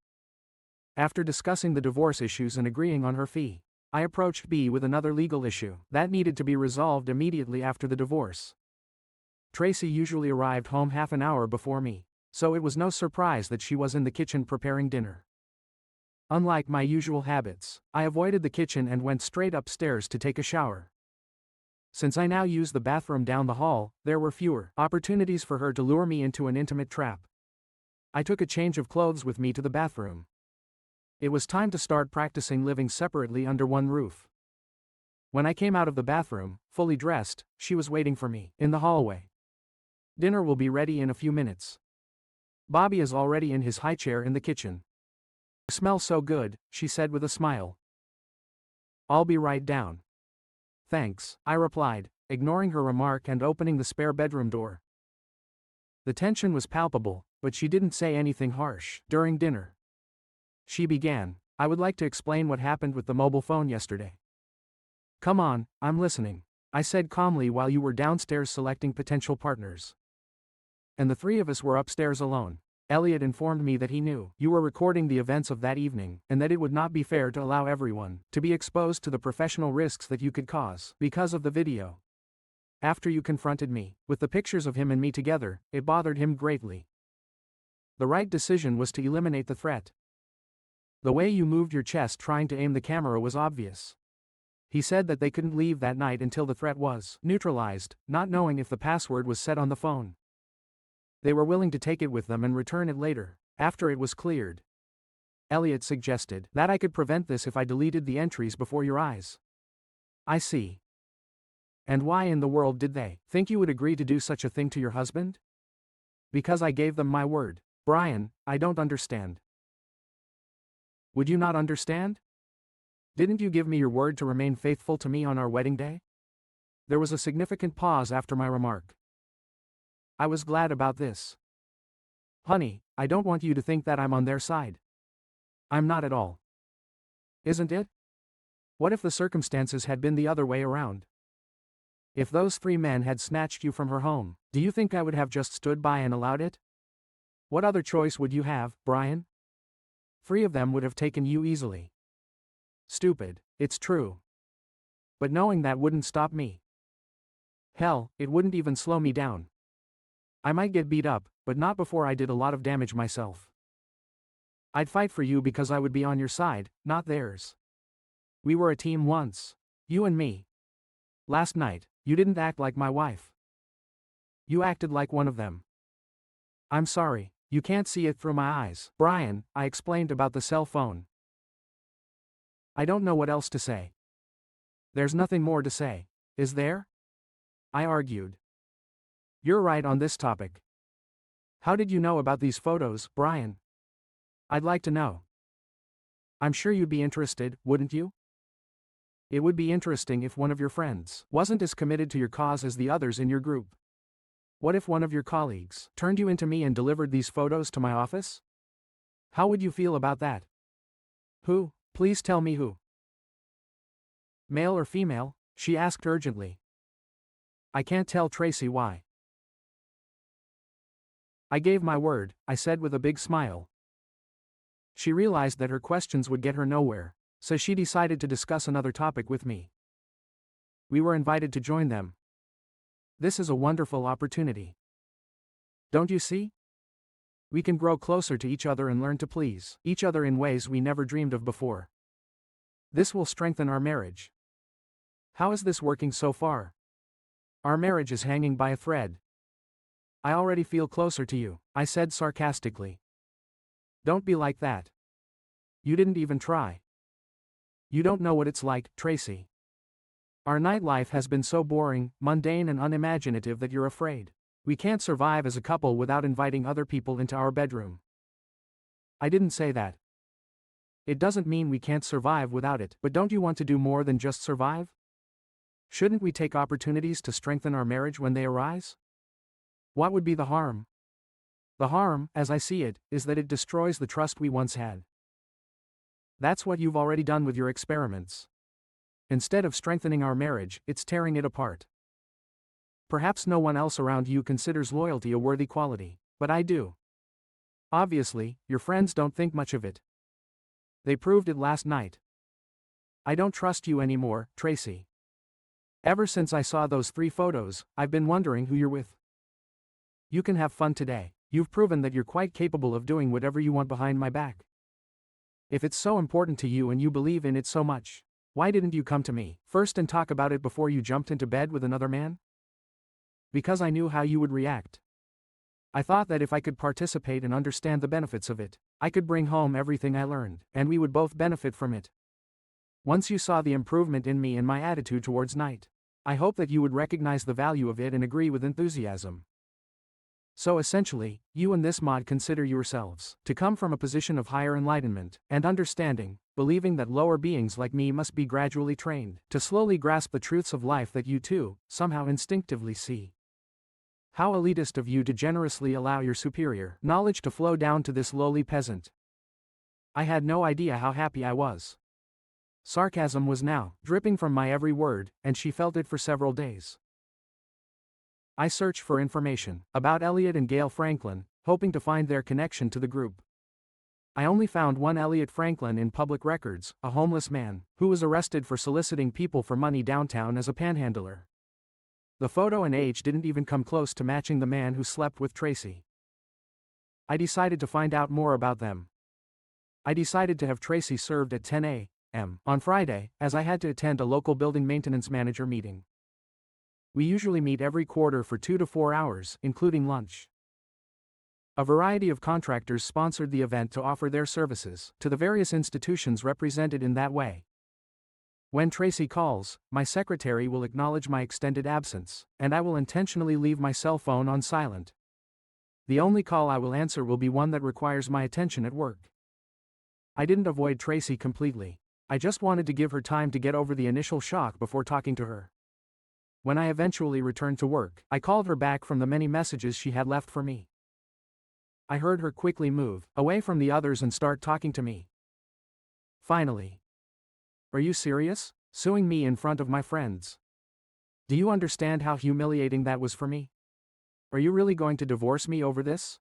After discussing the divorce issues and agreeing on her fee, I approached B with another legal issue that needed to be resolved immediately after the divorce. Tracy usually arrived home half an hour before me, so it was no surprise that she was in the kitchen preparing dinner. Unlike my usual habits, I avoided the kitchen and went straight upstairs to take a shower. Since I now used the bathroom down the hall, there were fewer opportunities for her to lure me into an intimate trap. I took a change of clothes with me to the bathroom. It was time to start practicing living separately under one roof. When I came out of the bathroom, fully dressed, she was waiting for me in the hallway. Dinner will be ready in a few minutes. Bobby is already in his high chair in the kitchen. You smell so good, she said with a smile. I'll be right down. Thanks, I replied, ignoring her remark and opening the spare bedroom door. The tension was palpable, but she didn't say anything harsh during dinner. She began, I would like to explain what happened with the mobile phone yesterday. Come on, I'm listening, I said calmly while you were downstairs selecting potential partners. And the 3 of us were upstairs alone. Elliot informed me that he knew you were recording the events of that evening, and that it would not be fair to allow everyone to be exposed to the professional risks that you could cause because of the video. After you confronted me with the pictures of him and me together, it bothered him greatly. The right decision was to eliminate the threat. The way you moved your chest trying to aim the camera was obvious. He said that they couldn't leave that night until the threat was neutralized, not knowing if the password was set on the phone. They were willing to take it with them and return it later, after it was cleared. Elliot suggested that I could prevent this if I deleted the entries before your eyes. I see. And why in the world did they think you would agree to do such a thing to your husband? Because I gave them my word. Brian, I don't understand. Would you not understand? Didn't you give me your word to remain faithful to me on our wedding day? There was a significant pause after my remark. I was glad about this. Honey, I don't want you to think that I'm on their side. I'm not at all. Isn't it? What if the circumstances had been the other way around? If those 3 men had snatched you from her home, do you think I would have just stood by and allowed it? What other choice would you have, Brian? 3 of them would have taken you easily. Stupid, it's true. But knowing that wouldn't stop me. Hell, it wouldn't even slow me down. I might get beat up, but not before I did a lot of damage myself. I'd fight for you because I would be on your side, not theirs. We were a team once. You and me. Last night, you didn't act like my wife. You acted like one of them. I'm sorry, you can't see it through my eyes. Brian, I explained about the cell phone. I don't know what else to say. There's nothing more to say, is there? I argued. You're right on this topic. How did you know about these photos, Brian? I'd like to know. I'm sure you'd be interested, wouldn't you? It would be interesting if one of your friends wasn't as committed to your cause as the others in your group. What if one of your colleagues turned you into me and delivered these photos to my office? How would you feel about that? Who? Please tell me who. Male or female? She asked urgently. I can't tell Tracy why. I gave my word, I said with a big smile. She realized that her questions would get her nowhere, so she decided to discuss another topic with me. We were invited to join them. This is a wonderful opportunity. Don't you see? We can grow closer to each other and learn to please each other in ways we never dreamed of before. This will strengthen our marriage. How is this working so far? Our marriage is hanging by a thread. I already feel closer to you, I said sarcastically. Don't be like that. You didn't even try. You don't know what it's like, Tracy. Our nightlife has been so boring, mundane and unimaginative that you're afraid we can't survive as a couple without inviting other people into our bedroom. I didn't say that. It doesn't mean we can't survive without it, but don't you want to do more than just survive? Shouldn't we take opportunities to strengthen our marriage when they arise? What would be the harm? The harm, as I see it, is that it destroys the trust we once had. That's what you've already done with your experiments. Instead of strengthening our marriage, it's tearing it apart. Perhaps no one else around you considers loyalty a worthy quality, but I do. Obviously, your friends don't think much of it. They proved it last night. I don't trust you anymore, Tracy. Ever since I saw those 3 photos, I've been wondering who you're with. You can have fun today. You've proven that you're quite capable of doing whatever you want behind my back. If it's so important to you and you believe in it so much, why didn't you come to me first and talk about it before you jumped into bed with another man? Because I knew how you would react. I thought that if I could participate and understand the benefits of it, I could bring home everything I learned, and we would both benefit from it. Once you saw the improvement in me and my attitude towards night, I hope that you would recognize the value of it and agree with enthusiasm. So essentially, you and this mod consider yourselves to come from a position of higher enlightenment and understanding, believing that lower beings like me must be gradually trained to slowly grasp the truths of life that you too, somehow instinctively see. How elitist of you to generously allow your superior knowledge to flow down to this lowly peasant. I had no idea how happy I was. Sarcasm was now dripping from my every word, and she felt it for several days. I searched for information about Elliot and Gail Franklin, hoping to find their connection to the group. I only found one Elliot Franklin in public records, a homeless man who was arrested for soliciting people for money downtown as a panhandler. The photo and age didn't even come close to matching the man who slept with Tracy. I decided to find out more about them. I decided to have Tracy served at 10 a.m. on Friday, as I had to attend a local building maintenance manager meeting. We usually meet every quarter for 2 to 4 hours, including lunch. A variety of contractors sponsored the event to offer their services to the various institutions represented in that way. When Tracy calls, my secretary will acknowledge my extended absence, and I will intentionally leave my cell phone on silent. The only call I will answer will be one that requires my attention at work. I didn't avoid Tracy completely. I just wanted to give her time to get over the initial shock before talking to her. When I eventually returned to work, I called her back from the many messages she had left for me. I heard her quickly move away from the others and start talking to me. Finally. Are you serious? Suing me in front of my friends? Do you understand how humiliating that was for me? Are you really going to divorce me over this?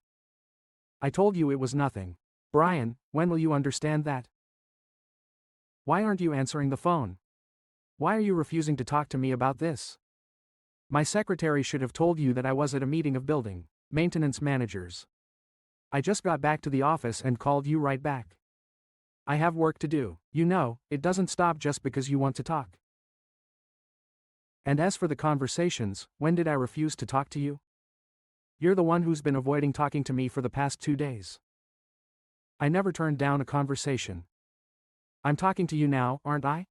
I told you it was nothing. Brian, when will you understand that? Why aren't you answering the phone? Why are you refusing to talk to me about this? My secretary should have told you that I was at a meeting of building maintenance managers. I just got back to the office and called you right back. I have work to do. You know, it doesn't stop just because you want to talk. And as for the conversations, when did I refuse to talk to you? You're the one who's been avoiding talking to me for the past 2 days. I never turned down a conversation. I'm talking to you now, aren't I?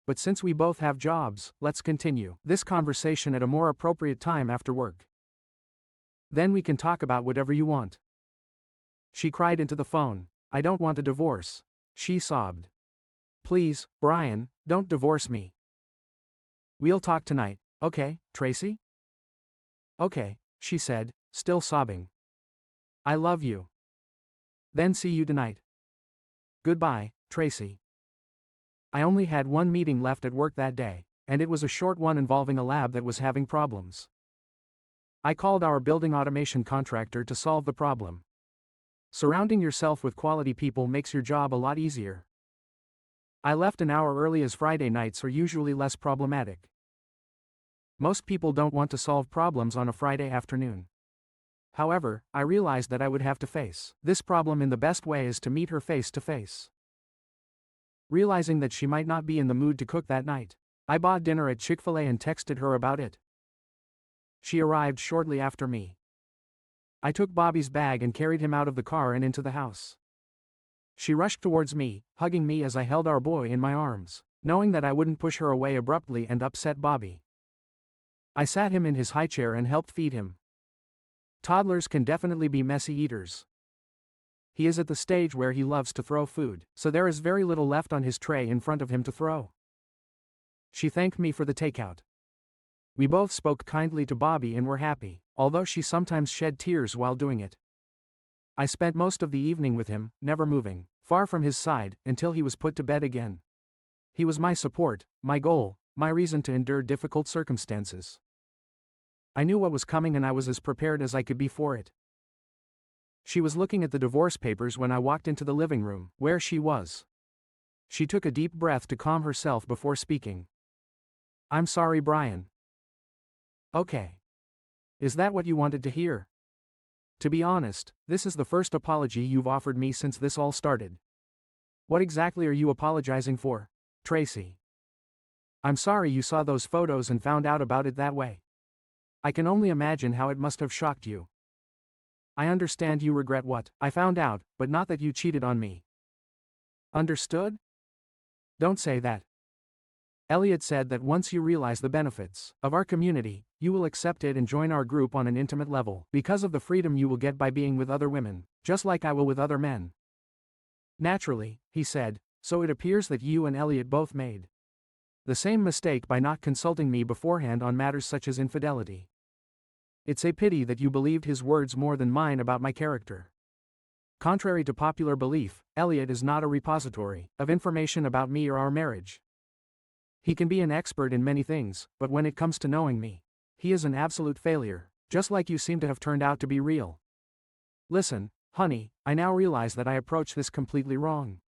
But since we both have jobs, let's continue this conversation at a more appropriate time after work. Then we can talk about whatever you want. She cried into the phone. I don't want a divorce. She sobbed. Please, Brian, don't divorce me. We'll talk tonight, okay, Tracy? Okay, she said, still sobbing. I love you. Then see you tonight. Goodbye, Tracy. I only had one meeting left at work that day, and it was a short one involving a lab that was having problems. I called our building automation contractor to solve the problem. Surrounding yourself with quality people makes your job a lot easier. I left an hour early as Friday nights are usually less problematic. Most people don't want to solve problems on a Friday afternoon. However, I realized that I would have to face this problem in the best way is to meet her face to face. Realizing that she might not be in the mood to cook that night, I bought dinner at Chick-fil-A and texted her about it. She arrived shortly after me. I took Bobby's bag and carried him out of the car and into the house. She rushed towards me, hugging me as I held our boy in my arms, knowing that I wouldn't push her away abruptly and upset Bobby. I sat him in his high chair and helped feed him. Toddlers can definitely be messy eaters. He is at the stage where he loves to throw food, so there is very little left on his tray in front of him to throw. She thanked me for the takeout. We both spoke kindly to Bobby and were happy, although she sometimes shed tears while doing it. I spent most of the evening with him, never moving, far from his side, until he was put to bed again. He was my support, my goal, my reason to endure difficult circumstances. I knew what was coming and I was as prepared as I could be for it. She was looking at the divorce papers when I walked into the living room, where she was. She took a deep breath to calm herself before speaking. I'm sorry, Brian. Okay. Is that what you wanted to hear? To be honest, this is the first apology you've offered me since this all started. What exactly are you apologizing for, Tracy? I'm sorry you saw those photos and found out about it that way. I can only imagine how it must have shocked you. I understand you regret what I found out, but not that you cheated on me. Understood? Don't say that. Elliot said that once you realize the benefits of our community, you will accept it and join our group on an intimate level, because of the freedom you will get by being with other women, just like I will with other men. Naturally, he said, so it appears that you and Elliot both made the same mistake by not consulting me beforehand on matters such as infidelity. It's a pity that you believed his words more than mine about my character. Contrary to popular belief, Elliot is not a repository of information about me or our marriage. He can be an expert in many things, but when it comes to knowing me, he is an absolute failure, just like you seem to have turned out to be real. Listen, honey, I now realize that I approached this completely wrong.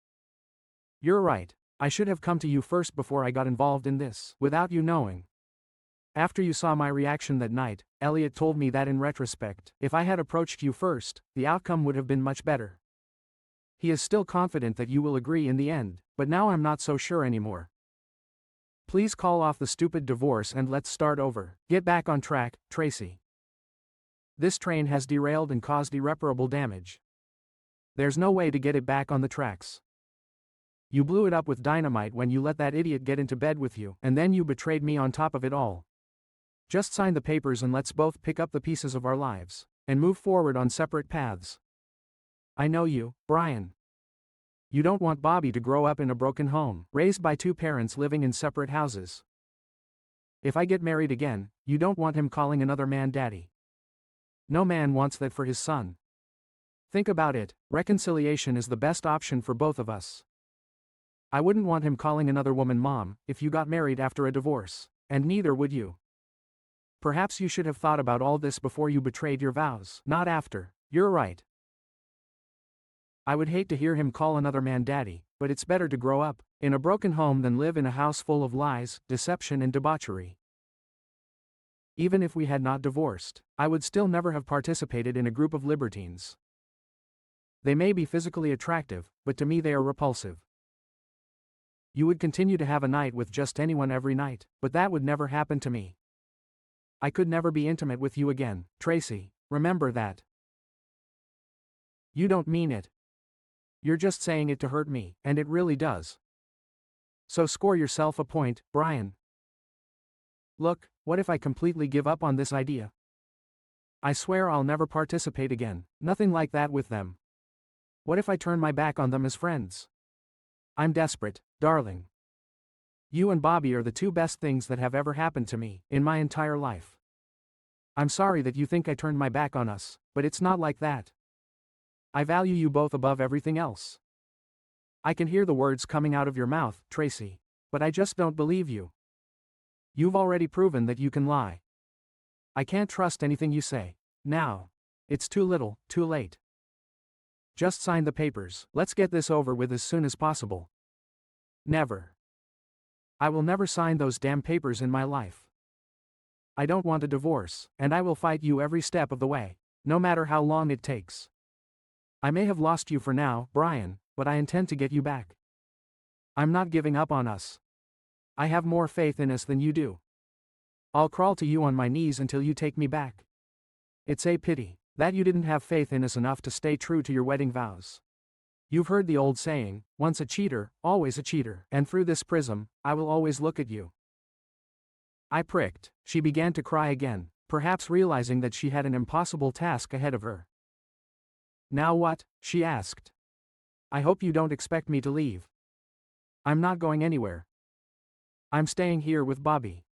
You're right, I should have come to you first before I got involved in this, without you knowing. After you saw my reaction that night, Elliot told me that in retrospect, if I had approached you first, the outcome would have been much better. He is still confident that you will agree in the end, but now I'm not so sure anymore. Please call off the stupid divorce and let's start over. Get back on track, Tracy. This train has derailed and caused irreparable damage. There's no way to get it back on the tracks. You blew it up with dynamite when you let that idiot get into bed with you, and then you betrayed me on top of it all. Just sign the papers and let's both pick up the pieces of our lives and move forward on separate paths. I know you, Brian. You don't want Bobby to grow up in a broken home, raised by two parents living in separate houses. If I get married again, you don't want him calling another man daddy. No man wants that for his son. Think about it, reconciliation is the best option for both of us. I wouldn't want him calling another woman mom, if you got married after a divorce, and neither would you. Perhaps you should have thought about all this before you betrayed your vows, not after. You're right. I would hate to hear him call another man daddy, but it's better to grow up in a broken home than live in a house full of lies, deception and debauchery. Even if we had not divorced, I would still never have participated in a group of libertines. They may be physically attractive, but to me they are repulsive. You would continue to have a night with just anyone every night, but that would never happen to me. I could never be intimate with you again, Tracy, remember that. You don't mean it. You're just saying it to hurt me, and it really does. So score yourself a point, Brian. Look, what if I completely give up on this idea? I swear I'll never participate again, nothing like that with them. What if I turn my back on them as friends? I'm desperate, darling. You and Bobby are the two best things that have ever happened to me in my entire life. I'm sorry that you think I turned my back on us, but it's not like that. I value you both above everything else. I can hear the words coming out of your mouth, Tracy, but I just don't believe you. You've already proven that you can lie. I can't trust anything you say. Now. It's too little, too late. Just sign the papers, let's get this over with as soon as possible. Never. I will never sign those damn papers in my life. I don't want a divorce, and I will fight you every step of the way, no matter how long it takes. I may have lost you for now, Brian, but I intend to get you back. I'm not giving up on us. I have more faith in us than you do. I'll crawl to you on my knees until you take me back. It's a pity that you didn't have faith in us enough to stay true to your wedding vows. You've heard the old saying, once a cheater, always a cheater, and through this prism, I will always look at you. I pricked. She began to cry again, perhaps realizing that she had an impossible task ahead of her. Now what? She asked. I hope you don't expect me to leave. I'm not going anywhere. I'm staying here with Bobby.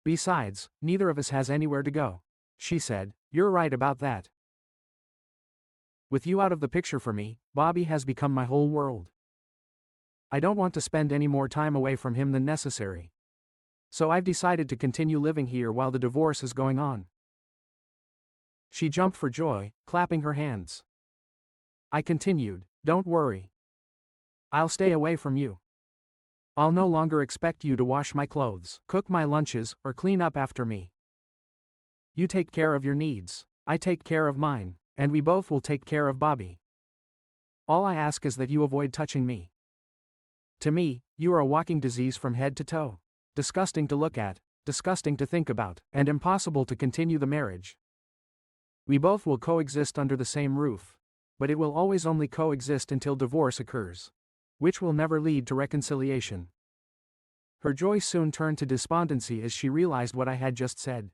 Besides, neither of us has anywhere to go, she said. You're right about that. With you out of the picture for me, Bobby has become my whole world. I don't want to spend any more time away from him than necessary. So I've decided to continue living here while the divorce is going on. She jumped for joy, clapping her hands. I continued, don't worry. I'll stay away from you. I'll no longer expect you to wash my clothes, cook my lunches, or clean up after me. You take care of your needs, I take care of mine, and we both will take care of Bobby. All I ask is that you avoid touching me. To me, you are a walking disease from head to toe. Disgusting to look at, disgusting to think about, and impossible to continue the marriage. We both will coexist under the same roof, but it will always only coexist until divorce occurs, which will never lead to reconciliation. Her joy soon turned to despondency as she realized what I had just said.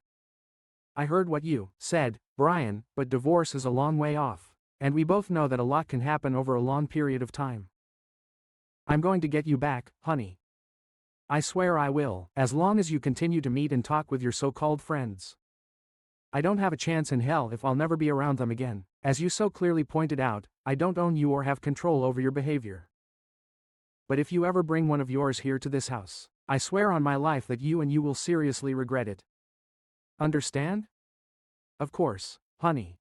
I heard what you said, Brian, but divorce is a long way off, and we both know that a lot can happen over a long period of time. I'm going to get you back, honey. I swear I will, as long as you continue to meet and talk with your so-called friends. I don't have a chance in hell if I'll never be around them again. As you so clearly pointed out, I don't own you or have control over your behavior. But if you ever bring one of yours here to this house, I swear on my life that you will seriously regret it. Understand? Of course, honey.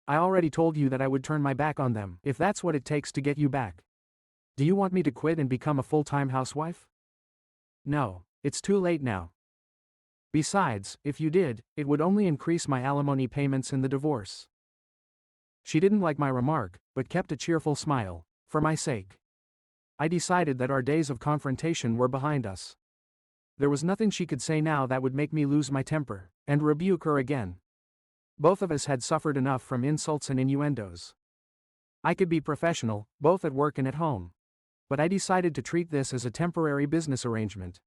I already told you that I would turn my back on them if that's what it takes to get you back. Do you want me to quit and become a full-time housewife? No, it's too late now. Besides, if you did, it would only increase my alimony payments in the divorce. She didn't like my remark, but kept a cheerful smile. For my sake. I decided that our days of confrontation were behind us. There was nothing she could say now that would make me lose my temper and rebuke her again. Both of us had suffered enough from insults and innuendos. I could be professional, both at work and at home. But I decided to treat this as a temporary business arrangement.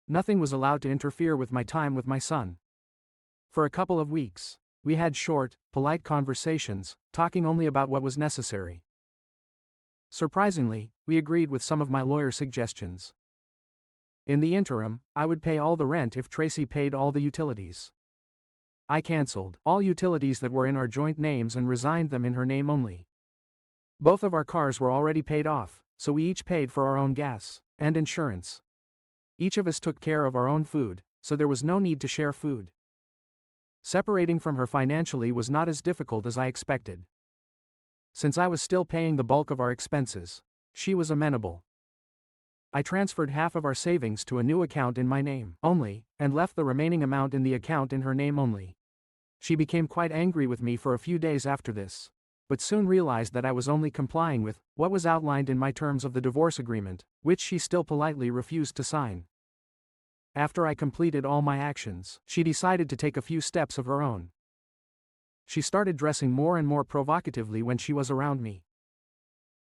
Nothing was allowed to interfere with my time with my son. For a couple of weeks, we had short, polite conversations, talking only about what was necessary. Surprisingly, we agreed with some of my lawyer's suggestions. In the interim, I would pay all the rent if Tracy paid all the utilities. I cancelled all utilities that were in our joint names and resigned them in her name only. Both of our cars were already paid off, so we each paid for our own gas and insurance. Each of us took care of our own food, so there was no need to share food. Separating from her financially was not as difficult as I expected. Since I was still paying the bulk of our expenses, she was amenable. I transferred half of our savings to a new account in my name only, and left the remaining amount in the account in her name only. She became quite angry with me for a few days after this, but soon realized that I was only complying with what was outlined in my terms of the divorce agreement, which she still politely refused to sign. After I completed all my actions, she decided to take a few steps of her own. She started dressing more and more provocatively when she was around me.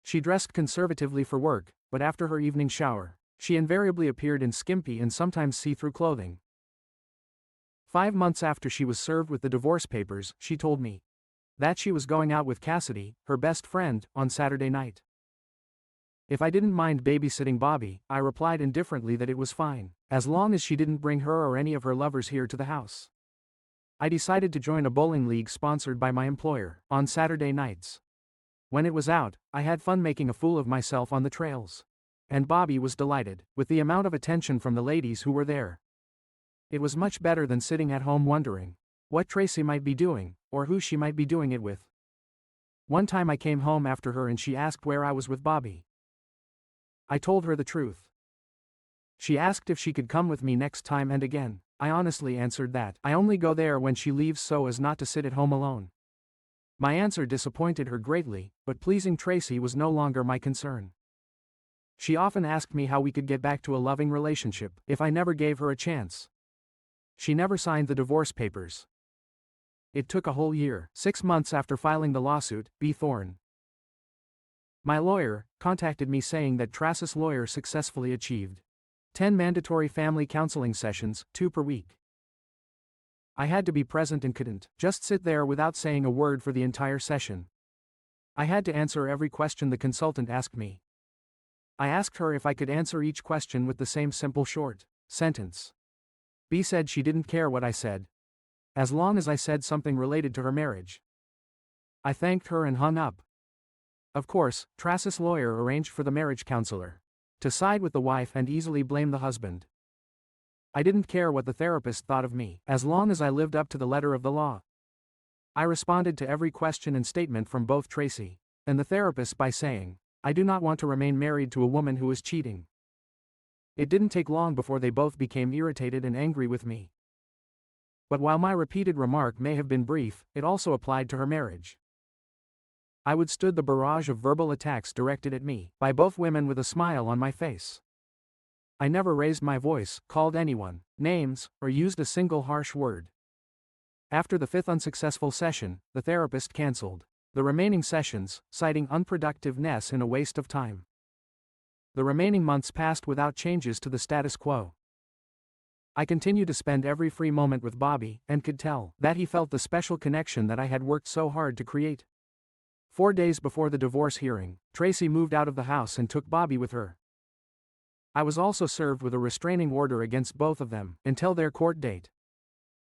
She dressed conservatively for work, but after her evening shower, she invariably appeared in skimpy and sometimes see-through clothing. 5 months after she was served with the divorce papers, she told me that she was going out with Cassidy, her best friend, on Saturday night. If I didn't mind babysitting Bobby, I replied indifferently that it was fine, as long as she didn't bring her or any of her lovers here to the house. I decided to join a bowling league sponsored by my employer on Saturday nights. When it was out, I had fun making a fool of myself on the trails. And Bobby was delighted with the amount of attention from the ladies who were there. It was much better than sitting at home wondering what Tracy might be doing, or who she might be doing it with. One time I came home after her and she asked where I was with Bobby. I told her the truth. She asked if she could come with me next time, and again, I honestly answered that I only go there when she leaves so as not to sit at home alone. My answer disappointed her greatly, but pleasing Tracy was no longer my concern. She often asked me how we could get back to a loving relationship if I never gave her a chance. She never signed the divorce papers. It took a whole year, 6 months after filing the lawsuit, B. Thorne. My lawyer contacted me saying that Tracy's lawyer successfully achieved 10 mandatory family counseling sessions, 2 per week. I had to be present and couldn't just sit there without saying a word for the entire session. I had to answer every question the consultant asked me. I asked her if I could answer each question with the same simple short sentence. B said she didn't care what I said, as long as I said something related to her marriage. I thanked her and hung up. Of course, Tracy's lawyer arranged for the marriage counselor to side with the wife and easily blame the husband. I didn't care what the therapist thought of me, as long as I lived up to the letter of the law. I responded to every question and statement from both Tracy and the therapist by saying, I do not want to remain married to a woman who is cheating. It didn't take long before they both became irritated and angry with me. But while my repeated remark may have been brief, it also applied to her marriage. I withstood the barrage of verbal attacks directed at me by both women with a smile on my face. I never raised my voice, called anyone names, or used a single harsh word. After the 5th unsuccessful session, the therapist canceled the remaining sessions, citing unproductiveness and a waste of time. The remaining months passed without changes to the status quo. I continued to spend every free moment with Bobby, and could tell that he felt the special connection that I had worked so hard to create. 4 days before the divorce hearing, Tracy moved out of the house and took Bobby with her. I was also served with a restraining order against both of them until their court date.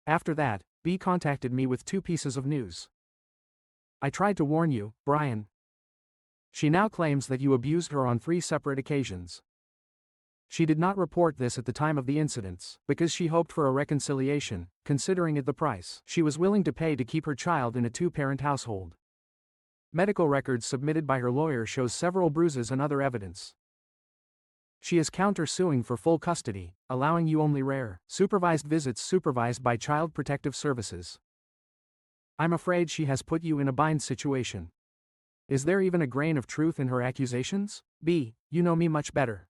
After that, B contacted me with 2 pieces of news. I tried to warn you, Brian. She now claims that you abused her on 3 separate occasions. She did not report this at the time of the incidents, because she hoped for a reconciliation, considering it the price she was willing to pay to keep her child in a 2-parent household. Medical records submitted by her lawyer shows several bruises and other evidence. She is counter-suing for full custody, allowing you only rare, supervised visits supervised by Child Protective Services. I'm afraid she has put you in a bind situation. Is there even a grain of truth in her accusations? B, you know me much better.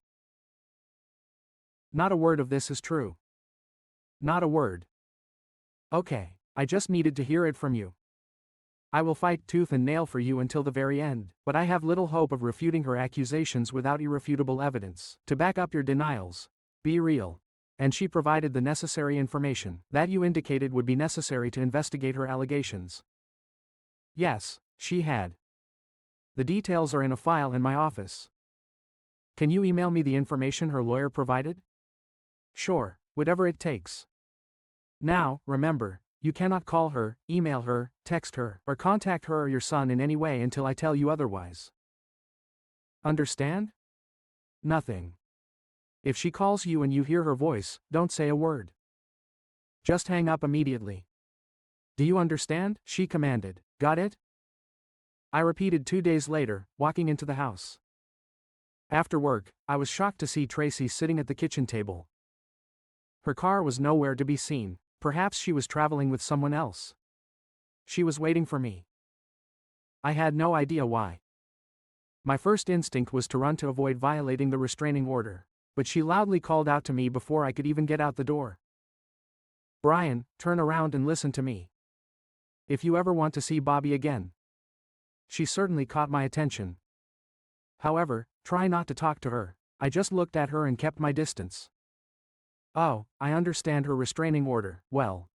Not a word of this is true. Not a word. Okay, I just needed to hear it from you. I will fight tooth and nail for you until the very end, but I have little hope of refuting her accusations without irrefutable evidence. To back up your denials, be real. And she provided the necessary information that you indicated would be necessary to investigate her allegations. Yes, she had. The details are in a file in my office. Can you email me the information her lawyer provided? Sure, whatever it takes. Now, remember, you cannot call her, email her, text her, or contact her or your son in any way until I tell you otherwise. Understand? Nothing. If she calls you and you hear her voice, don't say a word. Just hang up immediately. Do you understand? She commanded. Got it? I repeated 2 days later, walking into the house. After work, I was shocked to see Tracy sitting at the kitchen table. Her car was nowhere to be seen. Perhaps she was traveling with someone else. She was waiting for me. I had no idea why. My first instinct was to run to avoid violating the restraining order, but she loudly called out to me before I could even get out the door. Brian, turn around and listen to me. If you ever want to see Bobby again. She certainly caught my attention. However, try not to talk to her. I just looked at her and kept my distance. Oh, I understand her restraining order. Well,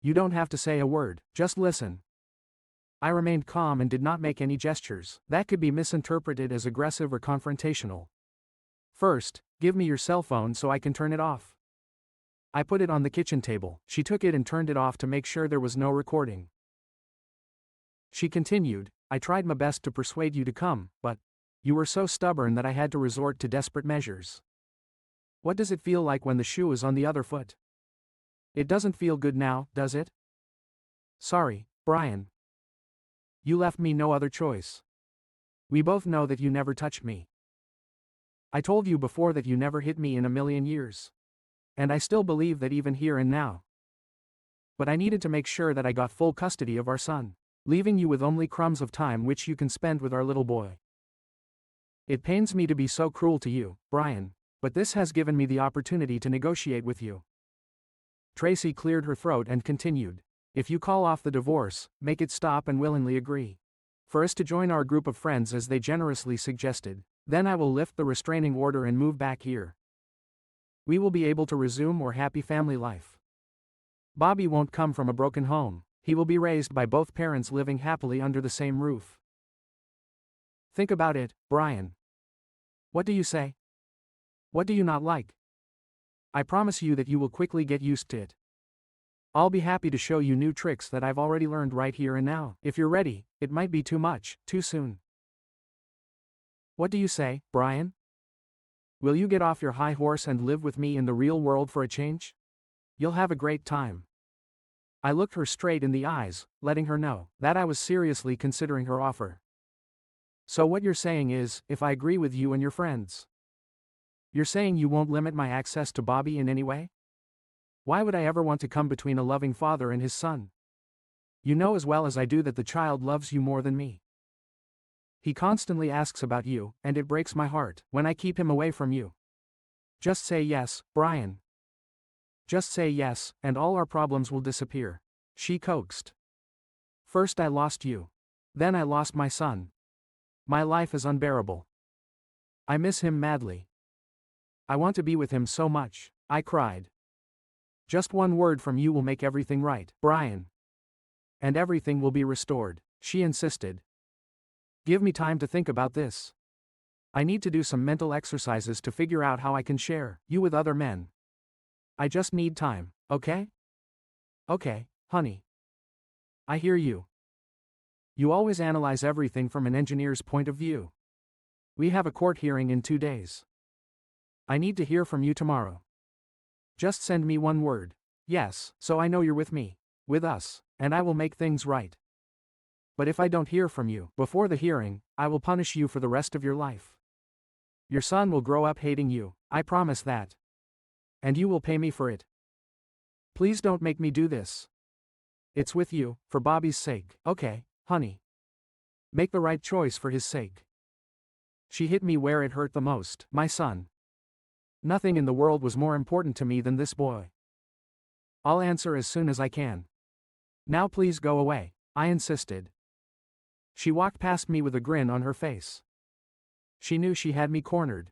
you don't have to say a word, just listen. I remained calm and did not make any gestures that could be misinterpreted as aggressive or confrontational. First, give me your cell phone so I can turn it off. I put it on the kitchen table. She took it and turned it off to make sure there was no recording. She continued, I tried my best to persuade you to come, but you were so stubborn that I had to resort to desperate measures. What does it feel like when the shoe is on the other foot? It doesn't feel good now, does it? Sorry, Brian. You left me no other choice. We both know that you never touched me. I told you before that you never hit me in a million years. And I still believe that even here and now. But I needed to make sure that I got full custody of our son, leaving you with only crumbs of time which you can spend with our little boy. It pains me to be so cruel to you, Brian, but this has given me the opportunity to negotiate with you. Tracy cleared her throat and continued. If you call off the divorce, make it stop and willingly agree for us to join our group of friends as they generously suggested, then I will lift the restraining order and move back here. We will be able to resume our happy family life. Bobby won't come from a broken home. He will be raised by both parents living happily under the same roof. Think about it, Brian. What do you say? What do you not like? I promise you that you will quickly get used to it. I'll be happy to show you new tricks that I've already learned right here and now. If you're ready, it might be too much, too soon. What do you say, Brian? Will you get off your high horse and live with me in the real world for a change? You'll have a great time. I looked her straight in the eyes, letting her know that I was seriously considering her offer. So what you're saying is, if I agree with you and your friends, you're saying you won't limit my access to Bobby in any way? Why would I ever want to come between a loving father and his son? You know as well as I do that the child loves you more than me. He constantly asks about you, and it breaks my heart when I keep him away from you. Just say yes, Brian. Just say yes, and all our problems will disappear. She coaxed. First I lost you. Then I lost my son. My life is unbearable. I miss him madly. I want to be with him so much, I cried. Just one word from you will make everything right, Brian. And everything will be restored, she insisted. Give me time to think about this. I need to do some mental exercises to figure out how I can share you with other men. I just need time, okay? Okay, honey. I hear you. You always analyze everything from an engineer's point of view. We have a court hearing in 2 days. I need to hear from you tomorrow. Just send me one word. Yes, so I know you're with me, with us, and I will make things right. But if I don't hear from you before the hearing, I will punish you for the rest of your life. Your son will grow up hating you, I promise that. And you will pay me for it. Please don't make me do this. It's with you, for Bobby's sake, okay, honey. Make the right choice for his sake. She hit me where it hurt the most, my son. Nothing in the world was more important to me than this boy. I'll answer as soon as I can. Now please go away, I insisted. She walked past me with a grin on her face. She knew she had me cornered.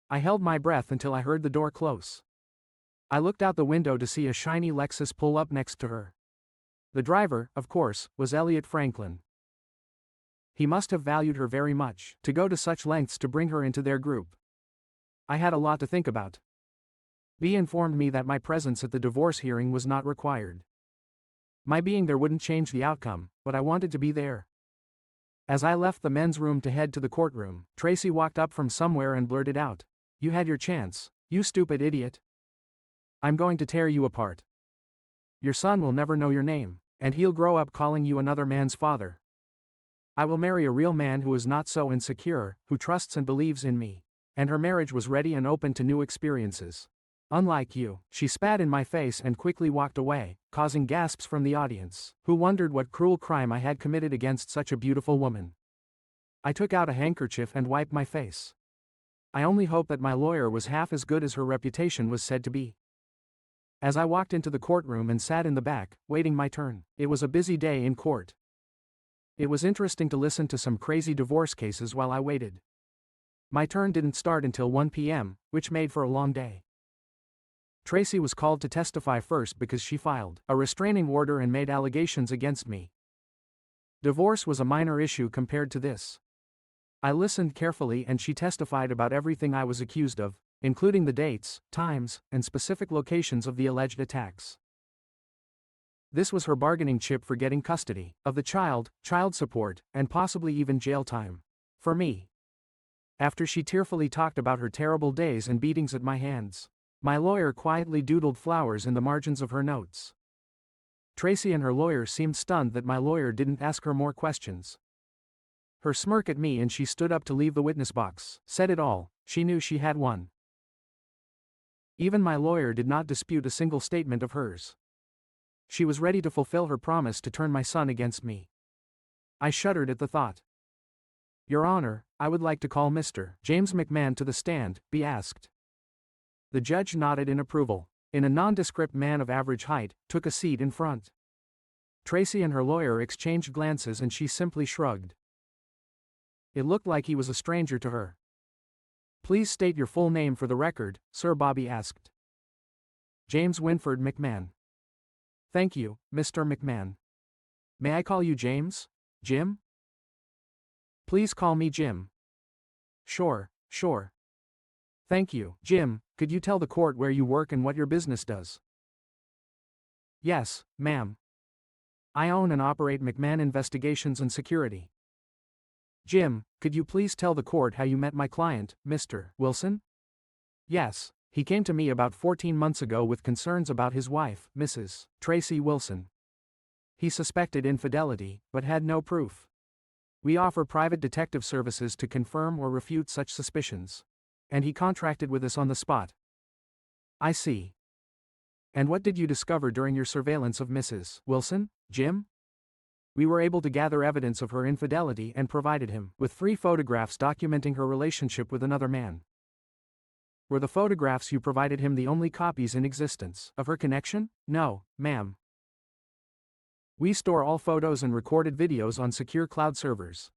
I held my breath until I heard the door close. I looked out the window to see a shiny Lexus pull up next to her. The driver, of course, was Elliot Franklin. He must have valued her very much, to go to such lengths to bring her into their group. I had a lot to think about. B informed me that my presence at the divorce hearing was not required. My being there wouldn't change the outcome, but I wanted to be there. As I left the men's room to head to the courtroom, Tracy walked up from somewhere and blurted out, "You had your chance, you stupid idiot. I'm going to tear you apart. Your son will never know your name, and he'll grow up calling you another man's father. I will marry a real man who is not so insecure, who trusts and believes in me." And her marriage was ready and open to new experiences. Unlike you, she spat in my face and quickly walked away, causing gasps from the audience, who wondered what cruel crime I had committed against such a beautiful woman. I took out a handkerchief and wiped my face. I only hope that my lawyer was half as good as her reputation was said to be. As I walked into the courtroom and sat in the back, waiting my turn, it was a busy day in court. It was interesting to listen to some crazy divorce cases while I waited. My turn didn't start until 1 p.m., which made for a long day. Tracy was called to testify first because she filed a restraining order and made allegations against me. Divorce was a minor issue compared to this. I listened carefully and she testified about everything I was accused of, including the dates, times, and specific locations of the alleged attacks. This was her bargaining chip for getting custody of the child support, and possibly even jail time. For me. After she tearfully talked about her terrible days and beatings at my hands, my lawyer quietly doodled flowers in the margins of her notes. Tracy and her lawyer seemed stunned that my lawyer didn't ask her more questions. Her smirk at me and she stood up to leave the witness box said it all. She knew she had won. Even my lawyer did not dispute a single statement of hers. She was ready to fulfill her promise to turn my son against me. I shuddered at the thought. "Your Honor, I would like to call Mr. James McMahon to the stand," B asked. The judge nodded in approval, and a nondescript man of average height took a seat in front. Tracy and her lawyer exchanged glances and she simply shrugged. It looked like he was a stranger to her. "Please state your full name for the record, Sir," Bobby asked. "James Winford McMahon." "Thank you, Mr. McMahon. May I call you James? Jim?" "Please call me Jim." Sure. "Thank you, Jim. Could you tell the court where you work and what your business does?" "Yes, ma'am. I own and operate McMahon Investigations and Security." "Jim, could you please tell the court how you met my client, Mr. Wilson?" "Yes, he came to me about 14 months ago with concerns about his wife, Mrs. Tracy Wilson. He suspected infidelity, but had no proof. We offer private detective services to confirm or refute such suspicions. And he contracted with us on the spot." "I see. And what did you discover during your surveillance of Mrs. Wilson, Jim?" "We were able to gather evidence of her infidelity and provided him with 3 photographs documenting her relationship with another man." "Were the photographs you provided him the only copies in existence of her connection?" "No, ma'am. We store all photos and recorded videos on secure cloud servers.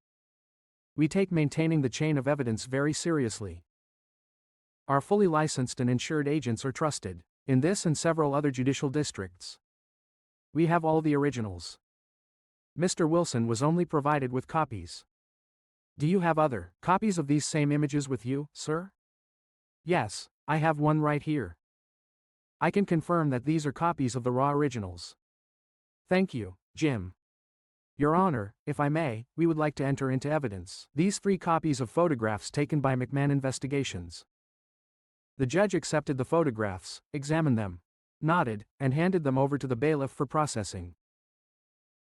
We take maintaining the chain of evidence very seriously. Our fully licensed and insured agents are trusted in this and several other judicial districts. We have all the originals. Mr. Wilson was only provided with copies. Do you have other copies of these same images with you, sir?" "Yes, I have one right here. I can confirm that these are copies of the raw originals." "Thank you, Jim. Your Honor, if I may, we would like to enter into evidence these 3 copies of photographs taken by McMahon Investigations." The judge accepted the photographs, examined them, nodded, and handed them over to the bailiff for processing.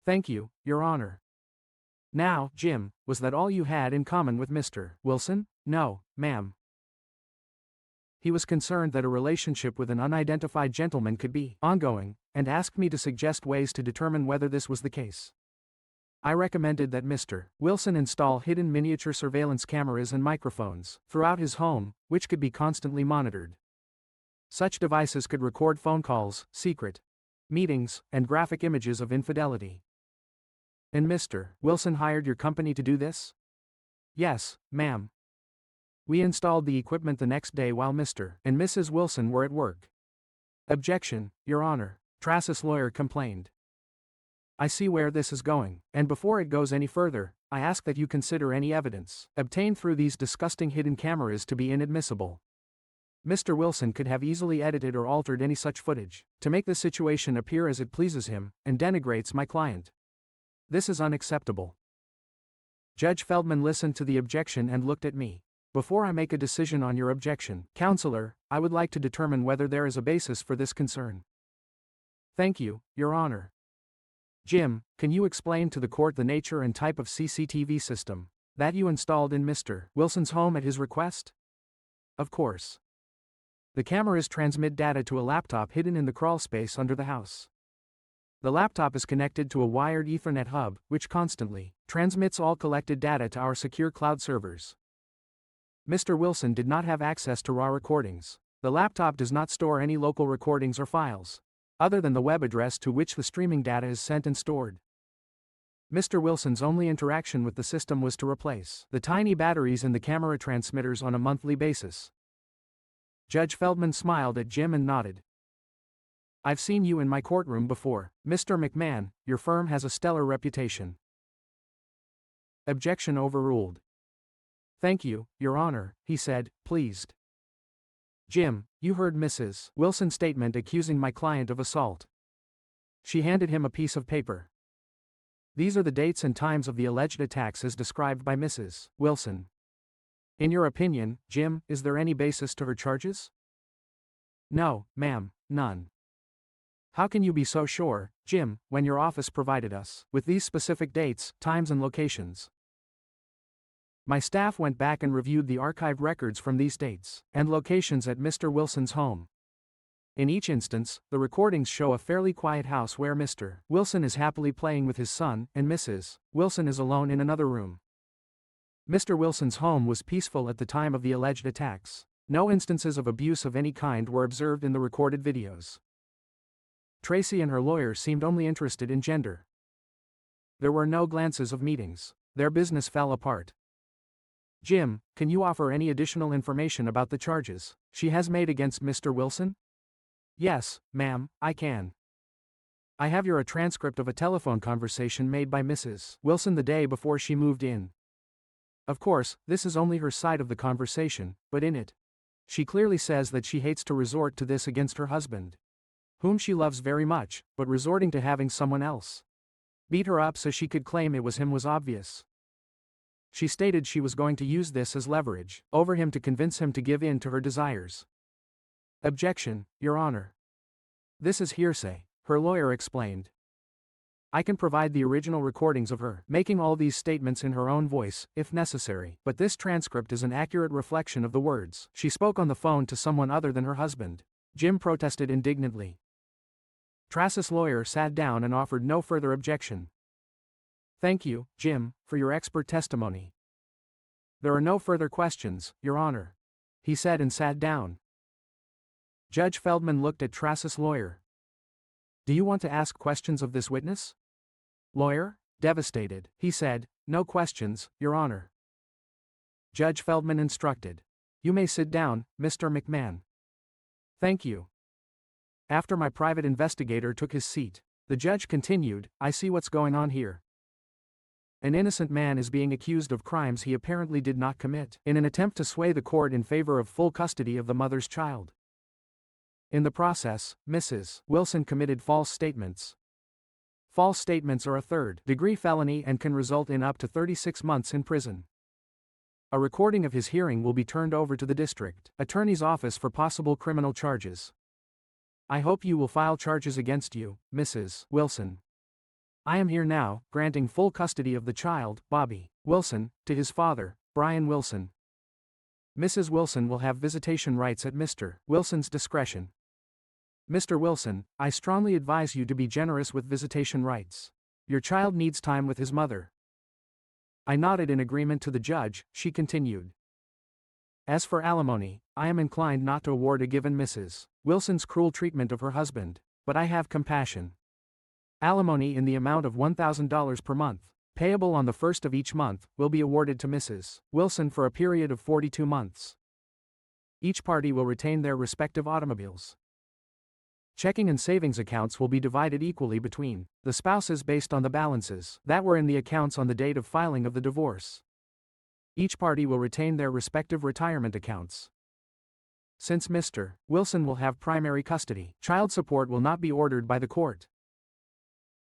"Thank you, Your Honor. Now, Jim, was that all you had in common with Mr. Wilson?" "No, ma'am. He was concerned that a relationship with an unidentified gentleman could be ongoing, and asked me to suggest ways to determine whether this was the case. I recommended that Mr. Wilson install hidden miniature surveillance cameras and microphones throughout his home, which could be constantly monitored. Such devices could record phone calls, secret meetings, and graphic images of infidelity. And Mr. Wilson hired your company to do this? Yes, ma'am. We installed the equipment the next day while Mr. and Mrs. Wilson were at work. Objection, Your Honor, Tracis' lawyer complained. I see where this is going, and before it goes any further, I ask that you consider any evidence obtained through these disgusting hidden cameras to be inadmissible. Mr. Wilson could have easily edited or altered any such footage to make the situation appear as it pleases him and denigrates my client. This is unacceptable. Judge Feldman listened to the objection and looked at me. Before I make a decision on your objection, Counselor, I would like to determine whether there is a basis for this concern. Thank you, Your Honor. Jim, can you explain to the court the nature and type of CCTV system that you installed in Mr. Wilson's home at his request? Of course. The cameras transmit data to a laptop hidden in the crawl space under the house. The laptop is connected to a wired Ethernet hub, which constantly transmits all collected data to our secure cloud servers. Mr. Wilson did not have access to raw recordings. The laptop does not store any local recordings or files, other than the web address to which the streaming data is sent and stored. Mr. Wilson's only interaction with the system was to replace the tiny batteries in the camera transmitters on a monthly basis. Judge Feldman smiled at Jim and nodded. I've seen you in my courtroom before, Mr. McMahon, your firm has a stellar reputation. Objection overruled. Thank you, Your Honor, he said, pleased. Jim, you heard Mrs. Wilson's statement accusing my client of assault. She handed him a piece of paper. These are the dates and times of the alleged attacks as described by Mrs. Wilson. In your opinion, Jim, is there any basis to her charges? No, ma'am, none. How can you be so sure, Jim, when your office provided us with these specific dates, times and locations? My staff went back and reviewed the archived records from these dates and locations at Mr. Wilson's home. In each instance, the recordings show a fairly quiet house where Mr. Wilson is happily playing with his son, and Mrs. Wilson is alone in another room. Mr. Wilson's home was peaceful at the time of the alleged attacks. No instances of abuse of any kind were observed in the recorded videos. Tracy and her lawyer seemed only interested in gender. There were no glances of meetings. Their business fell apart. Jim, can you offer any additional information about the charges she has made against Mr. Wilson? Yes, ma'am, I can. I have here a transcript of a telephone conversation made by Mrs. Wilson the day before she moved in. Of course, this is only her side of the conversation, but in it, she clearly says that she hates to resort to this against her husband, whom she loves very much, but resorting to having someone else beat her up so she could claim it was him was obvious. She stated she was going to use this as leverage over him to convince him to give in to her desires. Objection, Your Honor. This is hearsay, her lawyer explained. I can provide the original recordings of her making all these statements in her own voice, if necessary, but this transcript is an accurate reflection of the words she spoke on the phone to someone other than her husband. Jim protested indignantly. Tracis' lawyer sat down and offered no further objection. Thank you, Jim, for your expert testimony. There are no further questions, Your Honor, he said and sat down. Judge Feldman looked at Tracis' lawyer. Do you want to ask questions of this witness? Lawyer, devastated, he said, no questions, Your Honor. Judge Feldman instructed. You may sit down, Mr. McMahon. Thank you. After my private investigator took his seat, the judge continued, I see what's going on here. An innocent man is being accused of crimes he apparently did not commit, in an attempt to sway the court in favor of full custody of the mother's child. In the process, Mrs. Wilson committed false statements. False statements are a third-degree felony and can result in up to 36 months in prison. A recording of his hearing will be turned over to the district attorney's office for possible criminal charges. I hope you will file charges against you, Mrs. Wilson. I am here now, granting full custody of the child, Bobby Wilson, to his father, Brian Wilson. Mrs. Wilson will have visitation rights at Mr. Wilson's discretion. Mr. Wilson, I strongly advise you to be generous with visitation rights. Your child needs time with his mother. I nodded in agreement to the judge. She continued. As for alimony, I am inclined not to award it given Mrs. Wilson's cruel treatment of her husband. but I have compassion. Alimony in the amount of $1,000 per month, payable on the first of each month, will be awarded to Mrs. Wilson for a period of 42 months. Each party will retain their respective automobiles. Checking and savings accounts will be divided equally between the spouses based on the balances that were in the accounts on the date of filing of the divorce. Each party will retain their respective retirement accounts. Since Mr. Wilson will have primary custody, child support will not be ordered by the court.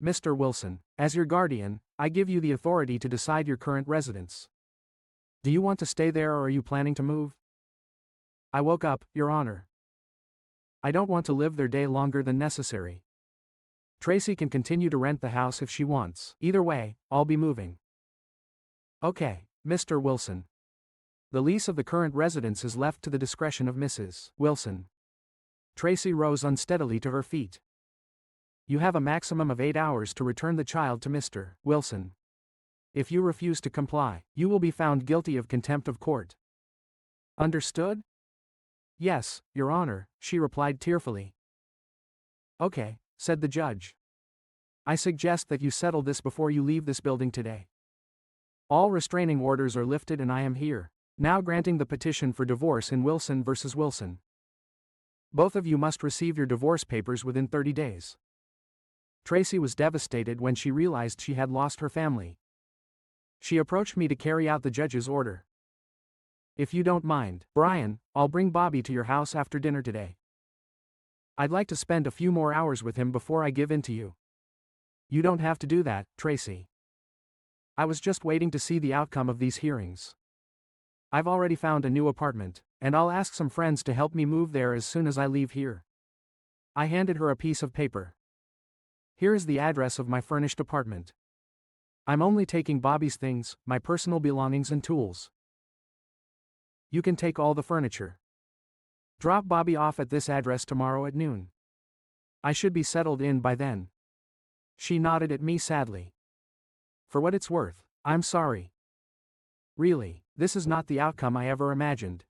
Mr. Wilson, as your guardian, I give you the authority to decide your current residence. Do you want to stay there or are you planning to move? I woke up, Your Honor. I don't want to live there day longer than necessary. Tracy can continue to rent the house if she wants. Either way, I'll be moving. Okay, Mr. Wilson. The lease of the current residence is left to the discretion of Mrs. Wilson. Tracy rose unsteadily to her feet. You have a maximum of 8 hours to return the child to Mr. Wilson. If you refuse to comply, you will be found guilty of contempt of court. Understood? Yes, Your Honor, she replied tearfully. Okay, said the judge. I suggest that you settle this before you leave this building today. All restraining orders are lifted and I am here, now granting the petition for divorce in Wilson v. Wilson. Both of you must receive your divorce papers within 30 days. Tracy was devastated when she realized she had lost her family. She approached me to carry out the judge's order. If you don't mind, Brian, I'll bring Bobby to your house after dinner today. I'd like to spend a few more hours with him before I give in to you. You don't have to do that, Tracy. I was just waiting to see the outcome of these hearings. I've already found a new apartment, and I'll ask some friends to help me move there as soon as I leave here. I handed her a piece of paper. Here is the address of my furnished apartment. I'm only taking Bobby's things, my personal belongings and tools. You can take all the furniture. Drop Bobby off at this address tomorrow at noon. I should be settled in by then. She nodded at me sadly. For what it's worth, I'm sorry. Really, this is not the outcome I ever imagined.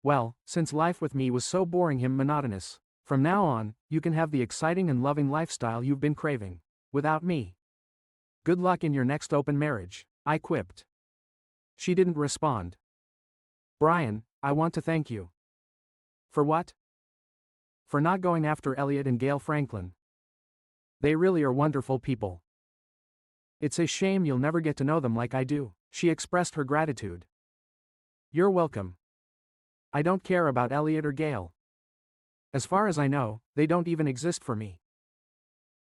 Well, since life with me was so boring him monotonous, from now on, you can have the exciting and loving lifestyle you've been craving, without me. Good luck in your next open marriage, I quipped. She didn't respond. Brian, I want to thank you. For what? For not going after Elliot and Gail Franklin. They really are wonderful people. It's a shame you'll never get to know them like I do, she expressed her gratitude. You're welcome. I don't care about Elliot or Gail. As far as I know, they don't even exist for me.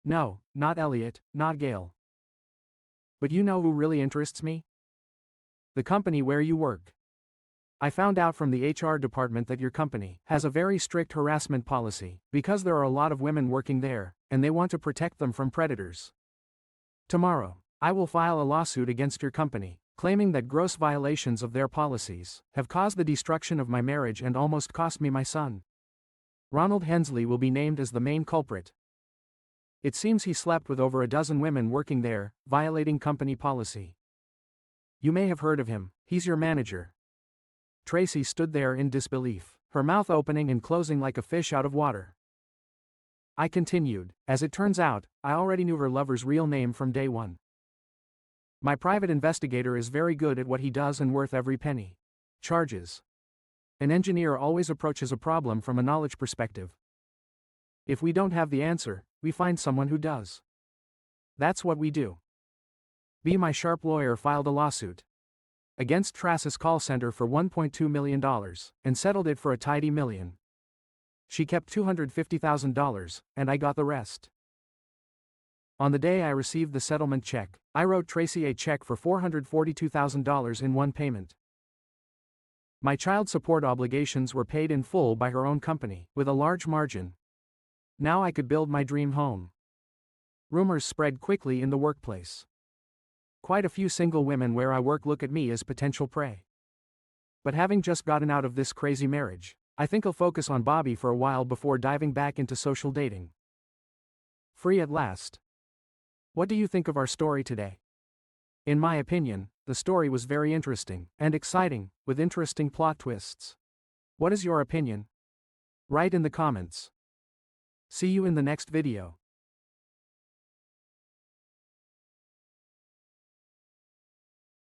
No, not Elliot, not Gail. But you know who really interests me? The company where you work. I found out from the HR department that your company has a very strict harassment policy, because there are a lot of women working there, and they want to protect them from predators. Tomorrow, I will file a lawsuit against your company, claiming that gross violations of their policies have caused the destruction of my marriage and almost cost me my son. Ronald Hensley will be named as the main culprit. It seems he slept with over a dozen women working there, violating company policy. You may have heard of him, he's your manager. Tracy stood there in disbelief, her mouth opening and closing like a fish out of water. I continued, as it turns out, I already knew her lover's real name from day one. My private investigator is very good at what he does and worth every penny. Charges. An engineer always approaches a problem from a knowledge perspective. If we don't have the answer, we find someone who does. That's what we do. Be My Sharp lawyer filed a lawsuit against Trass's call center for $1.2 million, and settled it for a tidy $1 million. She kept $250,000, and I got the rest. On the day I received the settlement check, I wrote Tracy a check for $442,000 in one payment. My child support obligations were paid in full by her own company, with a large margin. Now I could build my dream home. Rumors spread quickly in the workplace. Quite a few single women where I work look at me as potential prey. But having just gotten out of this crazy marriage, I think I'll focus on Bobby for a while before diving back into social dating. Free at last. What do you think of our story today? In my opinion, the story was very interesting and exciting, with interesting plot twists. What is your opinion? Write in the comments. See you in the next video.